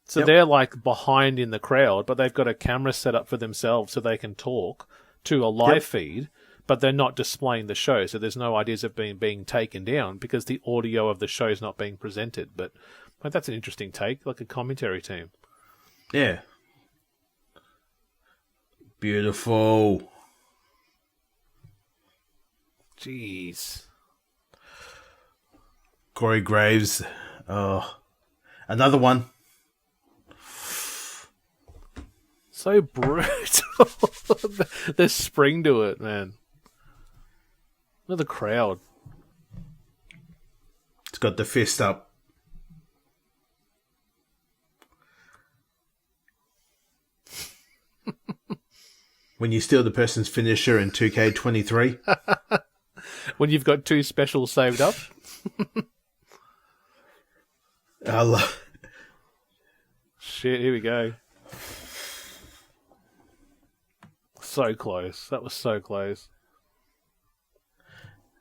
[SPEAKER 4] So they're like behind in the crowd, but they've got a camera set up for themselves so they can talk to a live feed, but they're not displaying the show. So there's no ideas of being taken down because the audio of the show is not being presented. But that's an interesting take, like a commentary team.
[SPEAKER 5] Yeah. Beautiful.
[SPEAKER 4] Jeez.
[SPEAKER 5] Corey Graves. Oh, another one.
[SPEAKER 4] So brutal. There's spring to it, man. Look at the crowd.
[SPEAKER 5] It's got the fist up. When you steal the person's finisher in 2K23.
[SPEAKER 4] When you've got 2 specials saved up. Shit, here we go. So close. That was so close.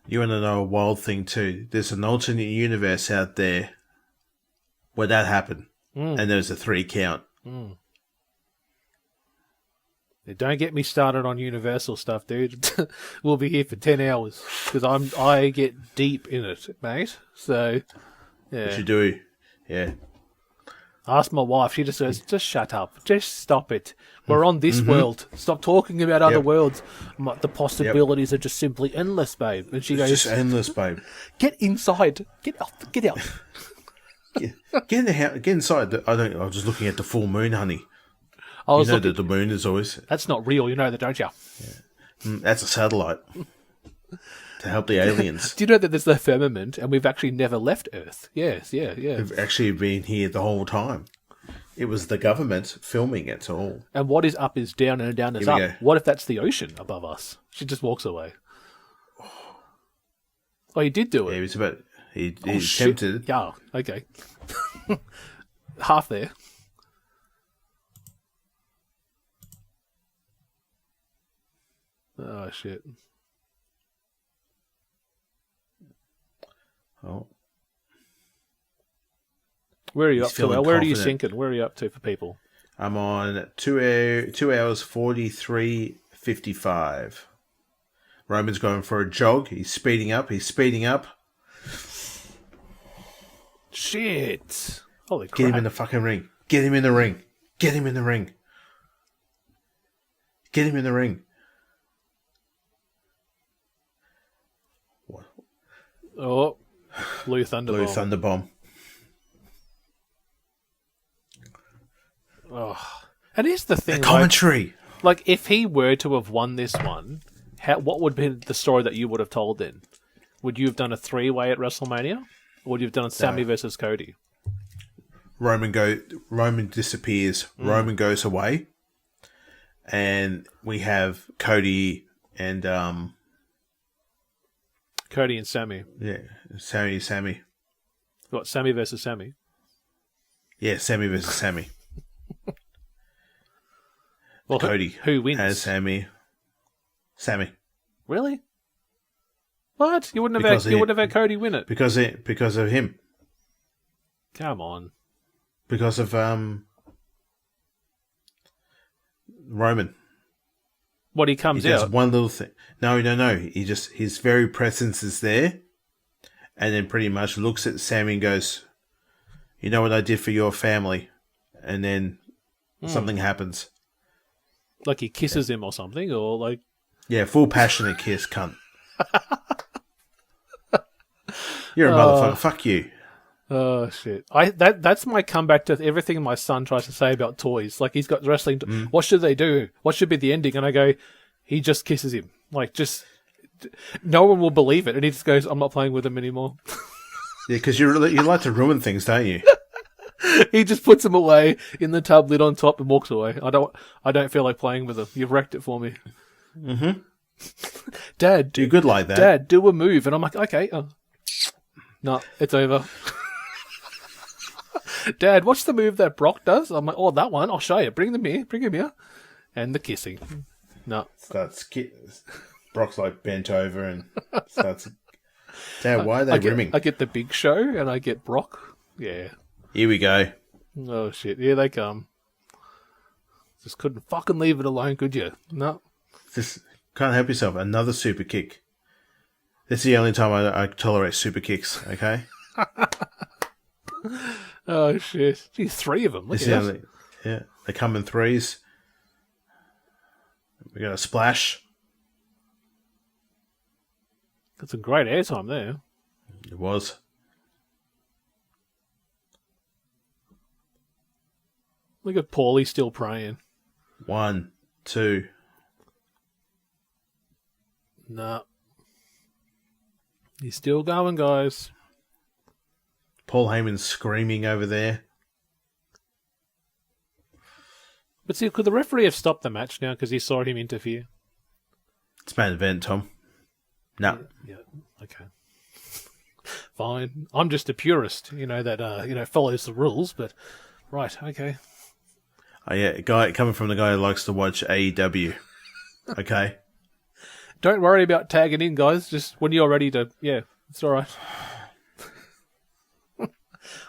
[SPEAKER 5] You want to know a wild thing too? There's an alternate universe out there where that happened. And there's a 3 count.
[SPEAKER 4] Don't get me started on Universal stuff, dude. We'll be here for 10 hours because I get deep in it, mate. So, yeah.
[SPEAKER 5] What you do? Yeah.
[SPEAKER 4] Ask my wife. She just says, just shut up. Just stop it. We're on this world. Stop talking about other worlds. I'm like, the possibilities are just simply endless, babe. And she goes,
[SPEAKER 5] just endless, babe.
[SPEAKER 4] Get inside. Get out. Get out.
[SPEAKER 5] Get in the house. Get inside. I was just looking at the full moon, honey. That the moon is always...
[SPEAKER 4] That's not real, you know that, don't you?
[SPEAKER 5] Yeah. That's a satellite to help the aliens.
[SPEAKER 4] Do you know that there's the firmament and we've actually never left Earth? Yes, yeah.
[SPEAKER 5] We've actually been here the whole time. It was the government filming it all.
[SPEAKER 4] And what is up is down and down is up. Go. What if that's the ocean above us? She just walks away. Oh, he did do it.
[SPEAKER 5] Yeah, he was about... He attempted.
[SPEAKER 4] Yeah, okay. Half there. Oh, shit.
[SPEAKER 5] Oh.
[SPEAKER 4] Where are you up to? Where are you sinking? Where are you up to for people?
[SPEAKER 5] I'm on 2 hours 43:55. Roman's going for a jog. He's speeding up.
[SPEAKER 4] Shit. Holy crap.
[SPEAKER 5] Get him in the fucking ring. Get him in the ring. What?
[SPEAKER 4] Oh. Blue Thunderbomb. Oh. And here's the thing.
[SPEAKER 5] The commentary.
[SPEAKER 4] Like, if he were to have won this one, what would be the story that you would have told then? Would you have done a 3-way at WrestleMania? Or would you have done Sami versus Cody?
[SPEAKER 5] Roman disappears. Roman goes away. And we have Cody and...
[SPEAKER 4] Cody and Sami.
[SPEAKER 5] Yeah, Sami.
[SPEAKER 4] What, Sami versus Sami?
[SPEAKER 5] Yeah, Sami versus Sami.
[SPEAKER 4] Well,
[SPEAKER 5] Cody.
[SPEAKER 4] Who wins?
[SPEAKER 5] As Sami.
[SPEAKER 4] Really? What? You wouldn't have had Cody win it?
[SPEAKER 5] Because of him.
[SPEAKER 4] Come on.
[SPEAKER 5] Because of Roman.
[SPEAKER 4] What, he comes
[SPEAKER 5] he
[SPEAKER 4] out?
[SPEAKER 5] Does one little thing. No. His very presence is there, and then pretty much looks at Sami and goes, "You know what I did for your family," and then something happens.
[SPEAKER 4] Like he kisses him or something, or like...
[SPEAKER 5] Yeah, full passionate kiss, cunt. You're a motherfucker. Fuck you.
[SPEAKER 4] Oh, shit. That's my comeback to everything my son tries to say about toys. Like, he's got wrestling... What should they do? What should be the ending? And I go, he just kisses him. Like, just... No one will believe it. And he just goes, I'm not playing with him anymore.
[SPEAKER 5] Yeah, because you like to ruin things, don't you?
[SPEAKER 4] He just puts him away in the tub, lid on top, and walks away. I don't feel like playing with him. You've wrecked it for me.
[SPEAKER 5] Mm-hmm.
[SPEAKER 4] Dad,
[SPEAKER 5] you're good like that.
[SPEAKER 4] Dad, do a move, and I'm like, okay. No, it's over. Dad, what's the move that Brock does? I'm like, oh, that one. I'll show you. Bring him here. And the kissing. No.
[SPEAKER 5] Brock's like bent over and starts. Dad, why are they rimming?
[SPEAKER 4] I get the Big Show and I get Brock. Yeah.
[SPEAKER 5] Here we go.
[SPEAKER 4] Oh, shit. Here they come. Just couldn't fucking leave it alone, could you? No.
[SPEAKER 5] Just can't help yourself. Another super kick. This is the only time I tolerate super kicks, okay?
[SPEAKER 4] Oh, shit. Gee, 3 of them. Look at that.
[SPEAKER 5] Yeah, they come in 3s. We got a splash.
[SPEAKER 4] Got some great airtime there.
[SPEAKER 5] It was.
[SPEAKER 4] Look at Paulie still praying.
[SPEAKER 5] 1, 2.
[SPEAKER 4] No. He's still going, guys.
[SPEAKER 5] Paul Heyman's screaming over there.
[SPEAKER 4] But see, could the referee have stopped the match now because he saw him interfere?
[SPEAKER 5] It's main event, Tom. No.
[SPEAKER 4] Yeah. Okay. Fine. I'm just a purist, that follows the rules. But right, okay.
[SPEAKER 5] Oh yeah, guy coming from the guy who likes to watch AEW. Okay.
[SPEAKER 4] Don't worry about tagging in, guys. Just when you're ready to, it's all right.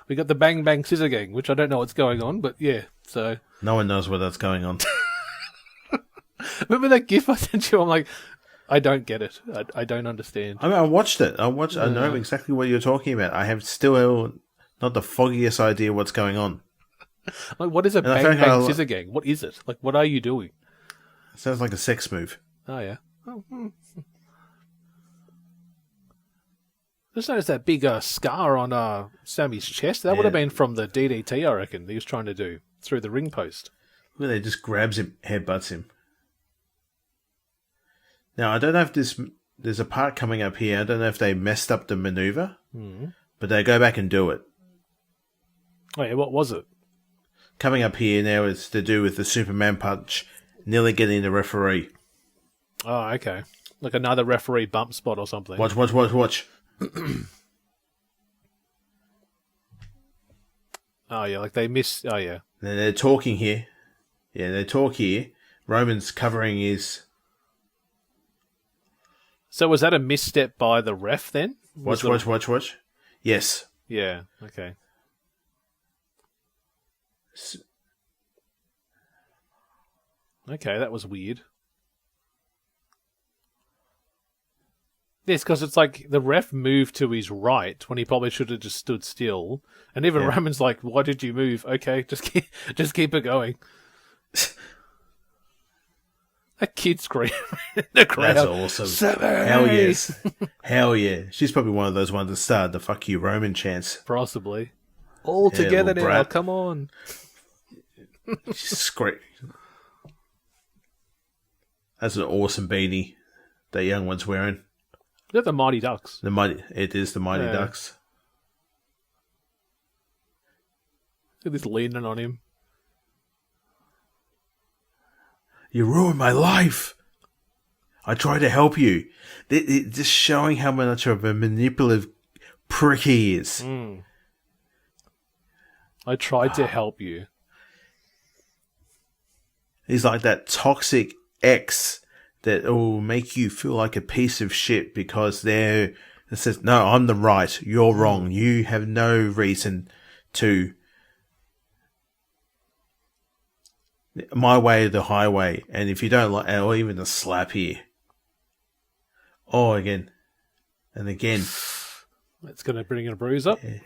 [SPEAKER 4] We got the Bang Bang Scissor Gang, which I don't know what's going on, but yeah. So
[SPEAKER 5] no one knows what that's going on.
[SPEAKER 4] Remember that GIF I sent you? I'm like, I don't get it. I don't understand.
[SPEAKER 5] I mean, I watched it. I know exactly what you're talking about. I have still not the foggiest idea what's going on.
[SPEAKER 4] Like, what is a Bang Bang Scissor Gang? What is it? Like, what are you doing?
[SPEAKER 5] It sounds like a sex move.
[SPEAKER 4] Oh, yeah. Just noticed that big scar on Sammy's chest. That would have been from the DDT, I reckon, that he was trying to do through the ring post.
[SPEAKER 5] Well, they just grabs him, headbutts him. Now, I don't know if there's a part coming up here. I don't know if they messed up the maneuver, but they go back and do it.
[SPEAKER 4] Oh, yeah, what was it?
[SPEAKER 5] Coming up here now is to do with the Superman punch nearly getting the referee.
[SPEAKER 4] Oh, okay. Like another referee bump spot or something.
[SPEAKER 5] Watch.
[SPEAKER 4] Oh, yeah, like they missed... Oh, yeah.
[SPEAKER 5] And they're talking here. Yeah, they talk here. Roman's covering his...
[SPEAKER 4] So was that a misstep by the ref then?
[SPEAKER 5] Watch. Yes.
[SPEAKER 4] Yeah, okay. Okay, that was weird. Yes, because it's like the ref moved to his right when he probably should have just stood still. And even Roman's like, why did you move? Okay, just keep it going. That kid screaming in the crowd.
[SPEAKER 5] That's awesome.
[SPEAKER 4] Sami!
[SPEAKER 5] Hell yes. Hell yeah. She's probably one of those ones that started the fuck you Roman chants.
[SPEAKER 4] Possibly. All together now,
[SPEAKER 5] brat.
[SPEAKER 4] come on.
[SPEAKER 5] She's screaming. That's an awesome beanie that young one's wearing.
[SPEAKER 4] Is that the Mighty Ducks?
[SPEAKER 5] It is the Mighty Ducks.
[SPEAKER 4] Look at this leaning on him.
[SPEAKER 5] You ruined my life. I tried to help you. Just showing how much of a manipulative prick he is.
[SPEAKER 4] I tried to help you.
[SPEAKER 5] He's like that toxic ex that will make you feel like a piece of shit because it says, no, I'm the right, you're wrong. You have no reason to... My way or the highway. And if you don't like... Or even a slap here. Oh, again. And again.
[SPEAKER 4] That's going to bring a bruise up.
[SPEAKER 5] Yeah.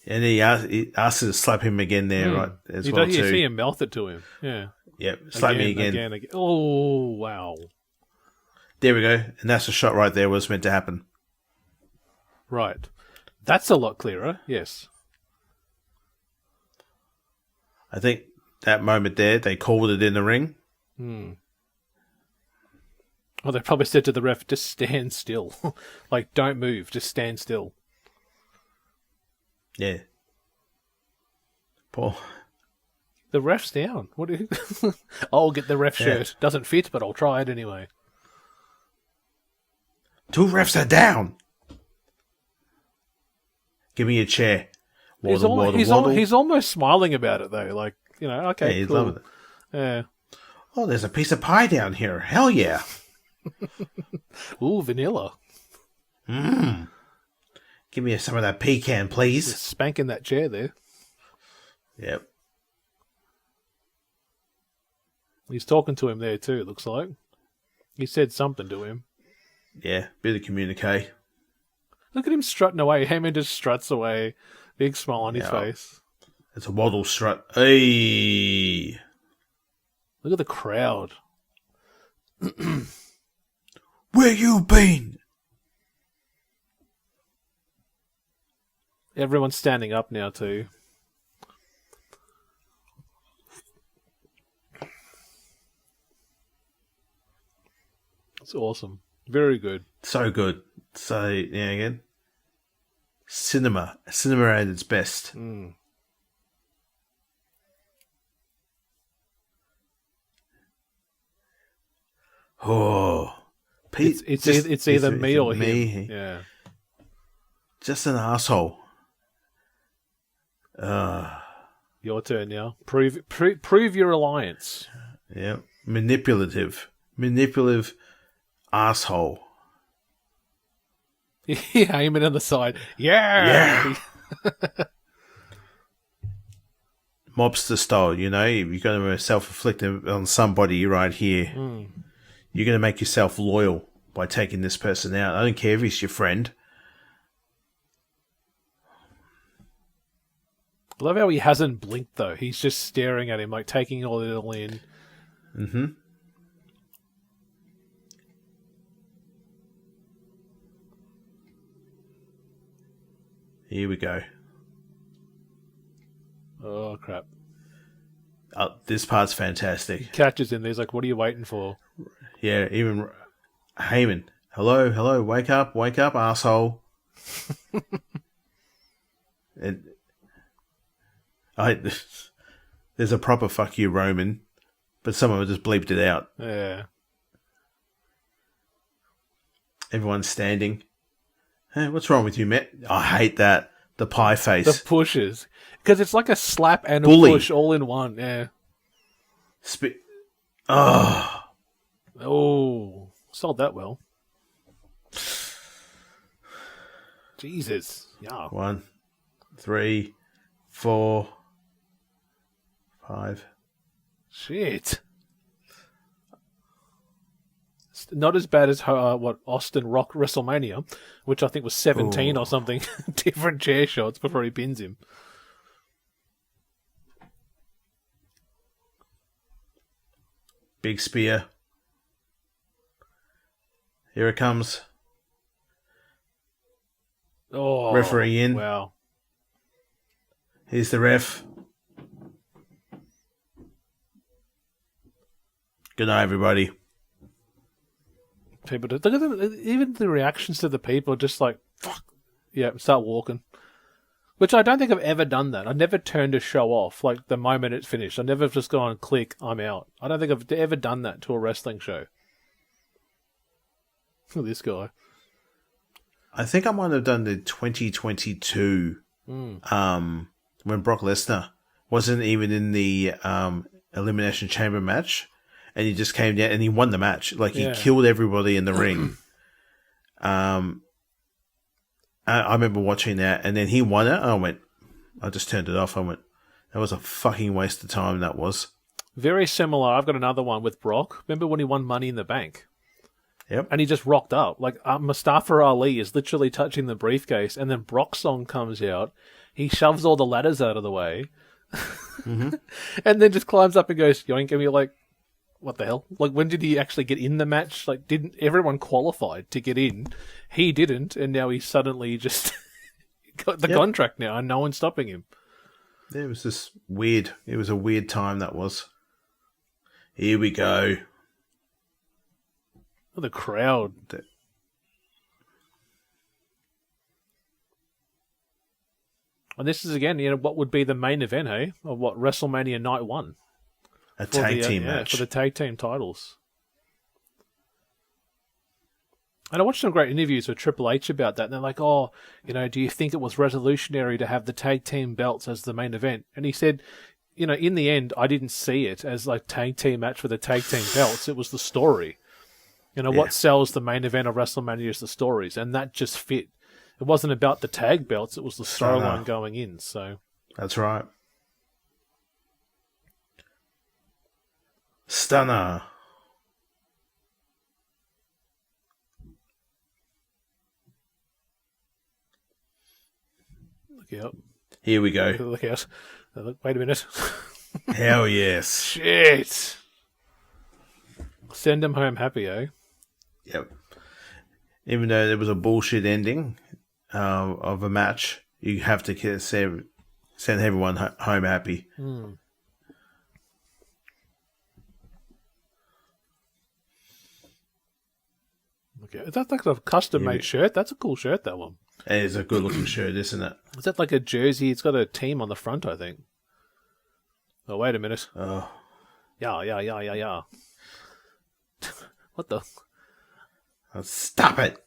[SPEAKER 5] And he asks to slap him again there, right? As well,
[SPEAKER 4] you
[SPEAKER 5] too.
[SPEAKER 4] see him mouth it to him. Yeah.
[SPEAKER 5] Yep. Slap me again.
[SPEAKER 4] Again. Oh, wow.
[SPEAKER 5] There we go. And that's the shot right there was meant to happen.
[SPEAKER 4] Right. That's a lot clearer. Yes.
[SPEAKER 5] I think that moment there, they called it in the ring.
[SPEAKER 4] Well, they probably said to the ref, just stand still. Like, don't move. Just stand still.
[SPEAKER 5] Yeah. Paul.
[SPEAKER 4] The ref's down. What do you... I'll get the ref shirt. Doesn't fit, but I'll try it anyway.
[SPEAKER 5] 2 refs are down. Give me a chair. Waddle,
[SPEAKER 4] he's almost smiling about it, though. Like, okay,
[SPEAKER 5] yeah, he's
[SPEAKER 4] cool.
[SPEAKER 5] loving it.
[SPEAKER 4] Yeah.
[SPEAKER 5] Oh, there's a piece of pie down here. Hell yeah.
[SPEAKER 4] Ooh, vanilla.
[SPEAKER 5] Give me some of that pecan, please.
[SPEAKER 4] Just spanking that chair there.
[SPEAKER 5] Yep.
[SPEAKER 4] He's talking to him there too, it looks like. He said something to him.
[SPEAKER 5] Yeah, bit of communique.
[SPEAKER 4] Look at him strutting away. Heyman just struts away. Big smile on his face.
[SPEAKER 5] It's a waddle strut. Hey.
[SPEAKER 4] Look at the crowd.
[SPEAKER 5] Where you been?
[SPEAKER 4] Everyone's standing up now too. It's awesome. Very good.
[SPEAKER 5] So good. So, yeah, again. Cinema at its best. Oh, Pete,
[SPEAKER 4] It's either me or him. Yeah.
[SPEAKER 5] Just an asshole.
[SPEAKER 4] Your turn now. Prove your alliance.
[SPEAKER 5] Yeah. Manipulative asshole.
[SPEAKER 4] Yeah, aiming on the side. Yeah.
[SPEAKER 5] Mobster style, you know, you're going to self-inflict on somebody right here. You're going to make yourself loyal by taking this person out. I don't care if he's your friend.
[SPEAKER 4] I love how he hasn't blinked, though. He's just staring at him, like taking it all in.
[SPEAKER 5] Mm-hmm. Here we go.
[SPEAKER 4] Oh, crap.
[SPEAKER 5] This part's fantastic.
[SPEAKER 4] He catches him. He's like, what are you waiting for?
[SPEAKER 5] Yeah, even Heyman. Hello, wake up, asshole. There's a proper fuck you, Roman, but someone just bleeped it out.
[SPEAKER 4] Yeah.
[SPEAKER 5] Everyone's standing. Hey, what's wrong with you, Matt? I hate that. The pie face.
[SPEAKER 4] The pushes. Because it's like a slap and
[SPEAKER 5] Bully.
[SPEAKER 4] a push all in one. Yeah. Oh. Sold that well. Jesus. Yeah.
[SPEAKER 5] 1, 3, 4, 5.
[SPEAKER 4] Shit. It's not as bad as Austin Rock WrestleMania, which I think was 17 or something. Different chair shots before he pins him.
[SPEAKER 5] Big spear. Here it comes.
[SPEAKER 4] Oh,
[SPEAKER 5] Referee in.
[SPEAKER 4] Wow.
[SPEAKER 5] Here's the ref. Good night, everybody.
[SPEAKER 4] People look at them, even the reactions to the people are just like, fuck. Yeah, start walking. Which I don't think I've ever done that. I never turned a show off, like the moment it's finished. I never just gone, click, I'm out. I don't think I've ever done that to a wrestling show. Look at this guy.
[SPEAKER 5] I think I might have done the 2022 when Brock Lesnar wasn't even in the Elimination Chamber match, and he just came down and he won the match. Like, he killed everybody in the ring. I remember watching that, and then he won it. I just turned it off. I went, that was a fucking waste of time, that was.
[SPEAKER 4] Very similar. I've got another one with Brock. Remember when he won Money in the Bank?
[SPEAKER 5] Yep.
[SPEAKER 4] And he just rocked up. Like, Mustafa Ali is literally touching the briefcase, and then Brock's song comes out. He shoves all the ladders out of the way. Mm-hmm. And then just climbs up and goes, yoink, and you're like, what the hell? Like, when did he actually get in the match? Like, didn't everyone qualified to get in? He didn't, and now he suddenly just got the contract now, and no one's stopping him.
[SPEAKER 5] It was just weird. It was a weird time, that was. Here we go.
[SPEAKER 4] Oh, the crowd. And this is, again, what would be the main event, hey? Of what, WrestleMania Night 1.
[SPEAKER 5] A tag team match.
[SPEAKER 4] For the tag team titles. And I watched some great interviews with Triple H about that, and they're like, do you think it was revolutionary to have the tag team belts as the main event? And he said, in the end, I didn't see it as like tag team match for the tag team belts. It was the story. What sells the main event of WrestleMania is the stories, and that just fit. It wasn't about the tag belts, it was the storyline going in, so.
[SPEAKER 5] That's right. Stunner.
[SPEAKER 4] Look out.
[SPEAKER 5] Here we go.
[SPEAKER 4] Look out. Wait a minute.
[SPEAKER 5] Hell yes.
[SPEAKER 4] Shit. Send him home happy, eh?
[SPEAKER 5] Yep. Even though there was a bullshit ending of a match, you have to send everyone home happy.
[SPEAKER 4] Okay. Is that like a custom-made shirt? That's a cool shirt, that one.
[SPEAKER 5] It is a good-looking shirt, isn't it?
[SPEAKER 4] Is that like a jersey? It's got a team on the front, I think. Oh, wait a minute.
[SPEAKER 5] Oh.
[SPEAKER 4] Yeah. What the?
[SPEAKER 5] Oh, stop it.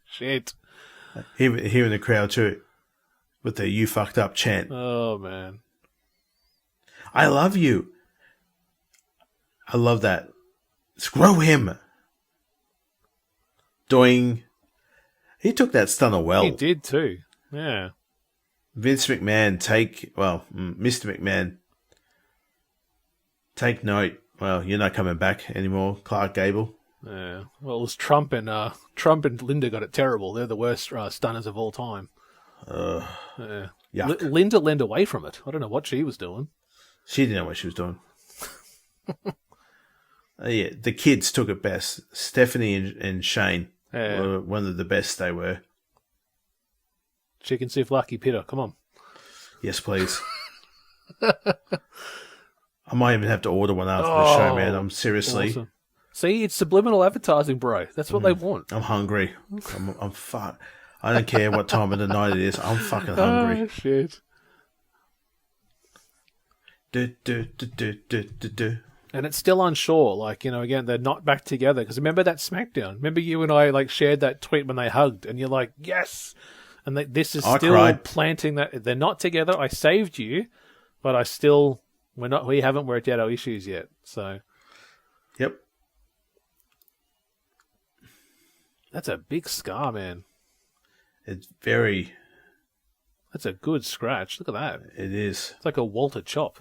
[SPEAKER 4] Shit.
[SPEAKER 5] Here in the crowd too, with the "you fucked up" chant.
[SPEAKER 4] Oh man.
[SPEAKER 5] I love you. I love that. Screw him. Doing. He took that stunner well.
[SPEAKER 4] He did too. Yeah.
[SPEAKER 5] Vince McMahon, Mr. McMahon, take note. Well, you're not coming back anymore, Clark Gable.
[SPEAKER 4] Yeah. Well, it was Trump and Linda got it terrible. They're the worst stunners of all time. Yeah. Linda leaned away from it. I don't know what she was doing.
[SPEAKER 5] She didn't know what she was doing. Yeah, the kids took it best. Stephanie and Shane were one of the best they were.
[SPEAKER 4] Chicken soup lucky Peter, come on.
[SPEAKER 5] Yes, please. I might even have to order one after the show, man. I'm seriously.
[SPEAKER 4] Awesome. See, it's subliminal advertising, bro. That's what they want.
[SPEAKER 5] I'm hungry. I'm fuck. I don't care what time of the night it is. I'm fucking hungry.
[SPEAKER 4] Oh, shit. And it's still unsure. Like, again, they're not back together. Because remember that SmackDown? Remember you and I shared that tweet when they hugged, and you're like, yes. And this is still planting that they're not together. I saved you, but we haven't worked out our issues yet. So,
[SPEAKER 5] yep.
[SPEAKER 4] That's a big scar, man.
[SPEAKER 5] It's very.
[SPEAKER 4] That's a good scratch. Look at that.
[SPEAKER 5] It is.
[SPEAKER 4] It's like a Walter chop.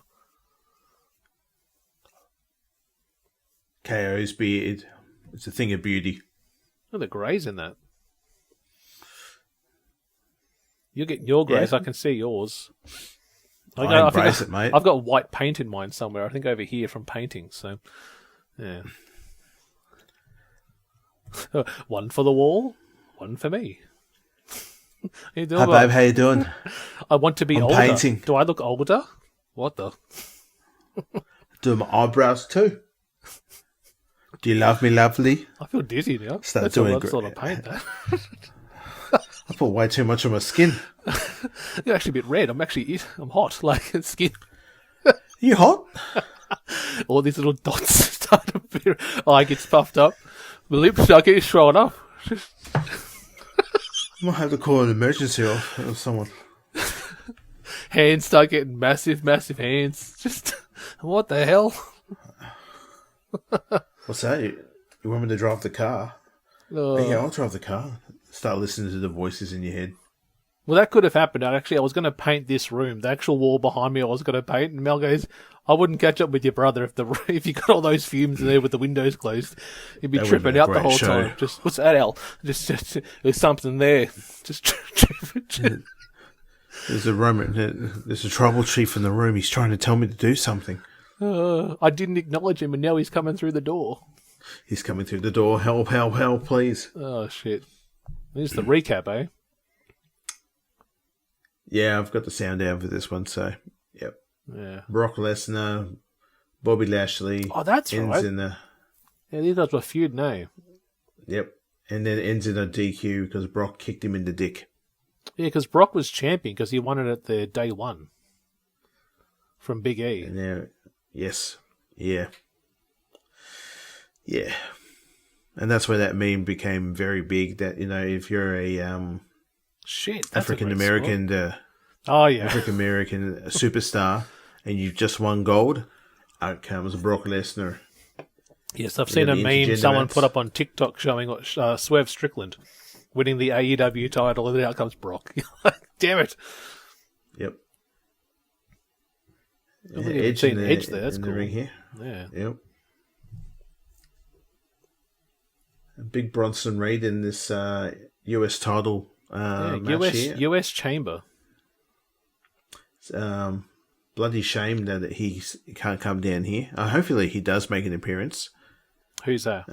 [SPEAKER 5] KO's beard. It's a thing of beauty.
[SPEAKER 4] Look at the greys in that. You're getting your greys. Yeah. I can see yours.
[SPEAKER 5] I embrace it, mate.
[SPEAKER 4] I've got white paint in mine somewhere. I think over here from painting. So, yeah. One for the wall, one for me. How you doing,
[SPEAKER 5] babe? How you doing?
[SPEAKER 4] I want to be older. Painting. Do I look older? What the?
[SPEAKER 5] Do my eyebrows too. Do you love me, lovely?
[SPEAKER 4] I feel dizzy now.
[SPEAKER 5] That's doing
[SPEAKER 4] a lot of paint, that.
[SPEAKER 5] I put way too much on my skin.
[SPEAKER 4] You're actually a bit red. I'm hot. Like, skin.
[SPEAKER 5] Are you hot?
[SPEAKER 4] All these little dots start to appear. Eye gets puffed up. The lips start getting showing up.
[SPEAKER 5] I might have to call an emergency or someone.
[SPEAKER 4] Hands start getting massive hands. Just, what the hell?
[SPEAKER 5] What's that? You want me to drive the car? Yeah, I'll drive the car. Start listening to the voices in your head.
[SPEAKER 4] Well, that could have happened. I was going to paint this room. The actual wall behind me I was going to paint. And Mel goes, I wouldn't catch up with your brother if you got all those fumes in there with the windows closed. You'd be tripping out the whole time. Just, what's that, Al? Just there's something there. Just tripping.
[SPEAKER 5] There's a tribal chief in the room. He's trying to tell me to do something.
[SPEAKER 4] I didn't acknowledge him, and now he's coming through the door.
[SPEAKER 5] He's coming through the door. Help, help, help, please.
[SPEAKER 4] Oh, shit. Here's the recap, eh?
[SPEAKER 5] Yeah, I've got the sound down for this one, so, yep.
[SPEAKER 4] Yeah.
[SPEAKER 5] Brock Lesnar, Bobby Lashley.
[SPEAKER 4] Oh, that's
[SPEAKER 5] ends
[SPEAKER 4] right. Yeah, these guys were feud now.
[SPEAKER 5] Yep. And then ends in a DQ because Brock kicked him in the dick.
[SPEAKER 4] Yeah, because Brock was champion because he won it at the day one from Big E.
[SPEAKER 5] And now, yes. Yeah. Yeah. And that's where that meme became very big, that, if you're a African-American African-American superstar and you've just won gold, out comes Brock Lesnar.
[SPEAKER 4] Yes, I've seen a meme someone put up on TikTok showing Swerve Strickland winning the AEW title, and then out comes Brock. Damn it.
[SPEAKER 5] Yep.
[SPEAKER 4] I've even seen Edge there. That's cool.
[SPEAKER 5] The ring here.
[SPEAKER 4] Yeah.
[SPEAKER 5] Yep. Big Bronson Reed in this US title match here.
[SPEAKER 4] US Chamber.
[SPEAKER 5] It's, bloody shame that he can't come down here. Hopefully he does make an appearance.
[SPEAKER 4] Who's that?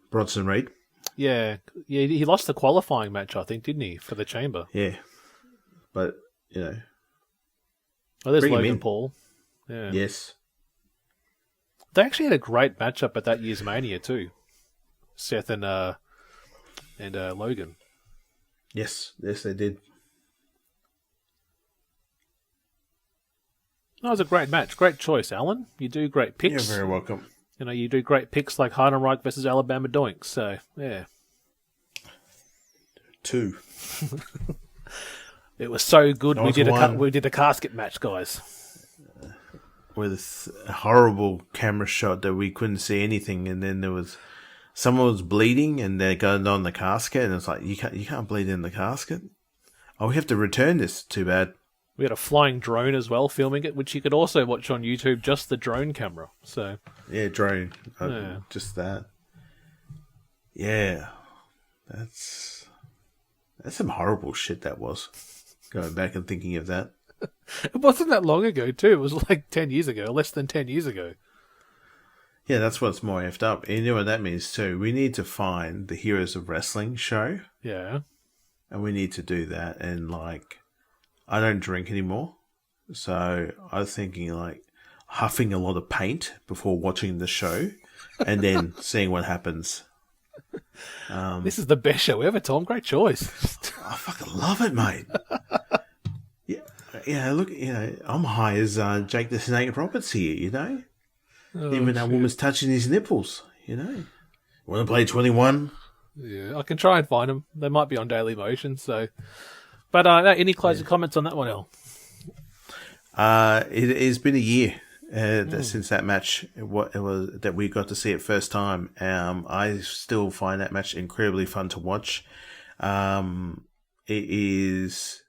[SPEAKER 5] Bronson Reed.
[SPEAKER 4] Yeah, he lost the qualifying match, I think, didn't he, for the Chamber?
[SPEAKER 5] Yeah. But,
[SPEAKER 4] Oh, there's Logan Paul. Yeah.
[SPEAKER 5] Yes.
[SPEAKER 4] They actually had a great matchup at that year's Mania, too. Seth and Logan.
[SPEAKER 5] Yes, they did.
[SPEAKER 4] That was a great match. Great choice, Alan. You do great picks.
[SPEAKER 5] You're very welcome.
[SPEAKER 4] You know, you do great picks like Heidenreich versus Alabama Doinks. So, yeah.
[SPEAKER 5] 2.
[SPEAKER 4] It was so good.
[SPEAKER 5] That was
[SPEAKER 4] We did a casket match, guys.
[SPEAKER 5] With a horrible camera shot that we couldn't see anything, and then there was someone was bleeding, and they got it on the casket, and it's like you can't bleed in the casket. Oh, we have to return this. Too bad.
[SPEAKER 4] We had a flying drone as well filming it, which you could also watch on YouTube. Just the drone camera. So
[SPEAKER 5] yeah, drone.
[SPEAKER 4] Yeah.
[SPEAKER 5] Just that. Yeah, that's some horrible shit. That was going back and thinking of that.
[SPEAKER 4] It wasn't that long ago, too. It was like 10 years ago, less than 10 years ago.
[SPEAKER 5] Yeah, that's what's more effed up. And you know what that means, too? We need to find the Heroes of Wrestling show.
[SPEAKER 4] Yeah.
[SPEAKER 5] And we need to do that. And, like, I don't drink anymore. So I was thinking, like, huffing a lot of paint before watching the show and then seeing what happens.
[SPEAKER 4] This is the best show ever, Tom. Great choice.
[SPEAKER 5] I fucking love it, mate. Yeah, look, I'm high as Jake the Snake Roberts here, Even that woman's touching his nipples, Want to play 21?
[SPEAKER 4] Yeah, I can try and find them. They might be on Daily Motion, so... But any closing comments on that one, El?
[SPEAKER 5] It has been a year since that match, that we got to see it first time. I still find that match incredibly fun to watch. It is...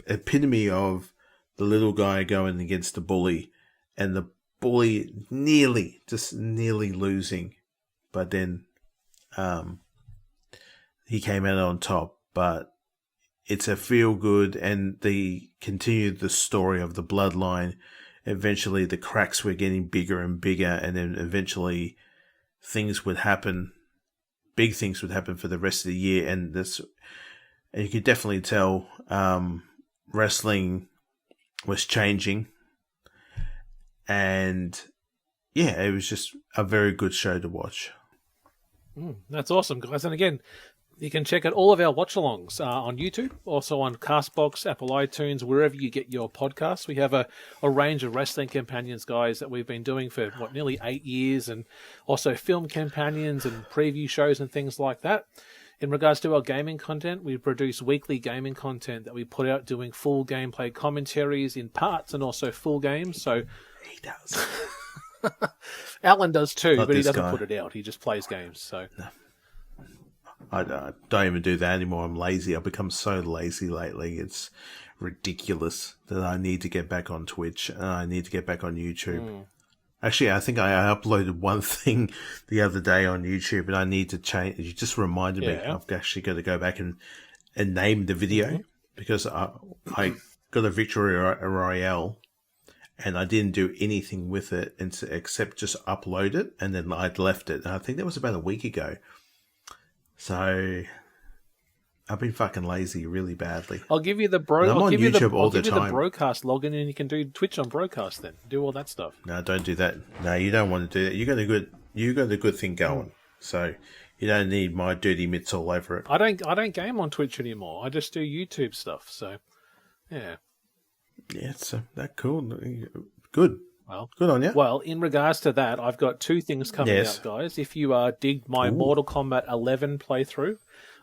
[SPEAKER 5] epitome of the little guy going against the bully, and the bully nearly losing, but then he came out on top. But it's a feel good, and they continued the story of the bloodline. Eventually the cracks were getting bigger and bigger, and then eventually things would happen, big things would happen for the rest of the year, and you could definitely tell wrestling was changing, and yeah, it was just a very good show to watch.
[SPEAKER 4] That's awesome, guys. And again, you can check out all of our watch-alongs on YouTube, also on Castbox, Apple iTunes, wherever you get your podcasts. We have a range of wrestling companions, guys, that we've been doing for, nearly 8 years, and also film companions and preview shows and things like that. In regards to our gaming content, we produce weekly gaming content that we put out doing full gameplay commentaries in parts and also full games. So
[SPEAKER 5] he does.
[SPEAKER 4] Alan does too,
[SPEAKER 5] Not
[SPEAKER 4] but he
[SPEAKER 5] this
[SPEAKER 4] doesn't
[SPEAKER 5] guy.
[SPEAKER 4] put it out. He just plays games. So
[SPEAKER 5] No. I don't even do that anymore. I'm lazy. I've become so lazy lately. It's ridiculous that I need to get back on Twitch and I need to get back on YouTube. Actually, I think I uploaded one thing the other day on YouTube, and I need to change. You just reminded me. I've actually got to go back and name the video because I got a victory royale, and I didn't do anything with it except just upload it, and then I'd left it. And I think that was about a week ago. So I've been fucking lazy really badly.
[SPEAKER 4] I'll give you the BroKast login, and you can do Twitch on BroKast then. Do all that stuff.
[SPEAKER 5] No, don't do that. No, you don't want to do that. You got a good thing going. So you don't need my dirty mitts all over it.
[SPEAKER 4] I don't game on Twitch anymore. I just do YouTube stuff. So yeah.
[SPEAKER 5] Yeah, so that cool. Good.
[SPEAKER 4] Well,
[SPEAKER 5] good on you.
[SPEAKER 4] Well, in regards to that, I've got 2 things coming out, guys. If you dig my Mortal Kombat 11 playthrough,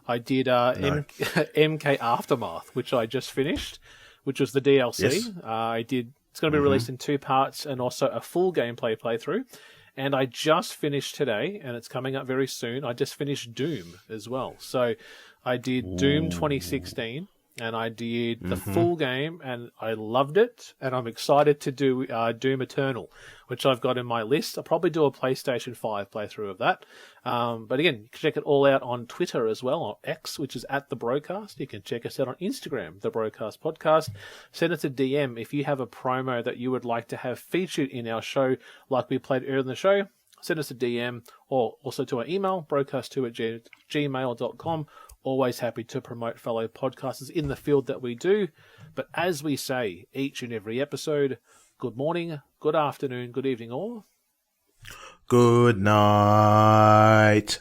[SPEAKER 4] I did MK Aftermath, which I just finished, which was the DLC.
[SPEAKER 5] Yes.
[SPEAKER 4] It's going to be released in 2 parts and also a full gameplay playthrough. And I just finished today, and it's coming up very soon. I just finished Doom as well. So I did Doom 2016. And I did the full game, and I loved it. And I'm excited to do Doom Eternal, which I've got in my list. I'll probably do a PlayStation 5 playthrough of that. But again, you can check it all out on Twitter as well, or X, which is at The BroKast. You can check us out on Instagram, The BroKast Podcast. Send us a DM if you have a promo that you would like to have featured in our show, like we played earlier in the show. Send us a DM, or also to our email, brokast2@gmail.com. Always happy to promote fellow podcasters in the field that we do. But as we say each and every episode, good morning, good afternoon, good evening, or
[SPEAKER 5] good night.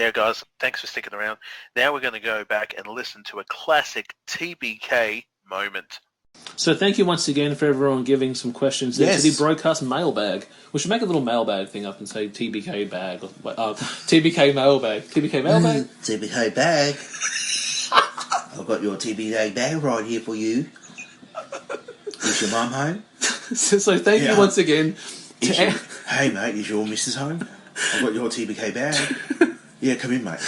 [SPEAKER 8] Yeah, guys, thanks for sticking around. Now we're going to go back and listen to a classic TBK moment.
[SPEAKER 9] So thank you once again for everyone giving some questions there to the BroKast mailbag. We should make a little mailbag thing up and say TBK bag. TBK mailbag. TBK mailbag?
[SPEAKER 10] TBK bag. I've got your TBK bag right here for you. Is your mum home?
[SPEAKER 9] So thank you once again.
[SPEAKER 10] Hey mate, is your missus home? I've got your TBK bag. Yeah, come in mate.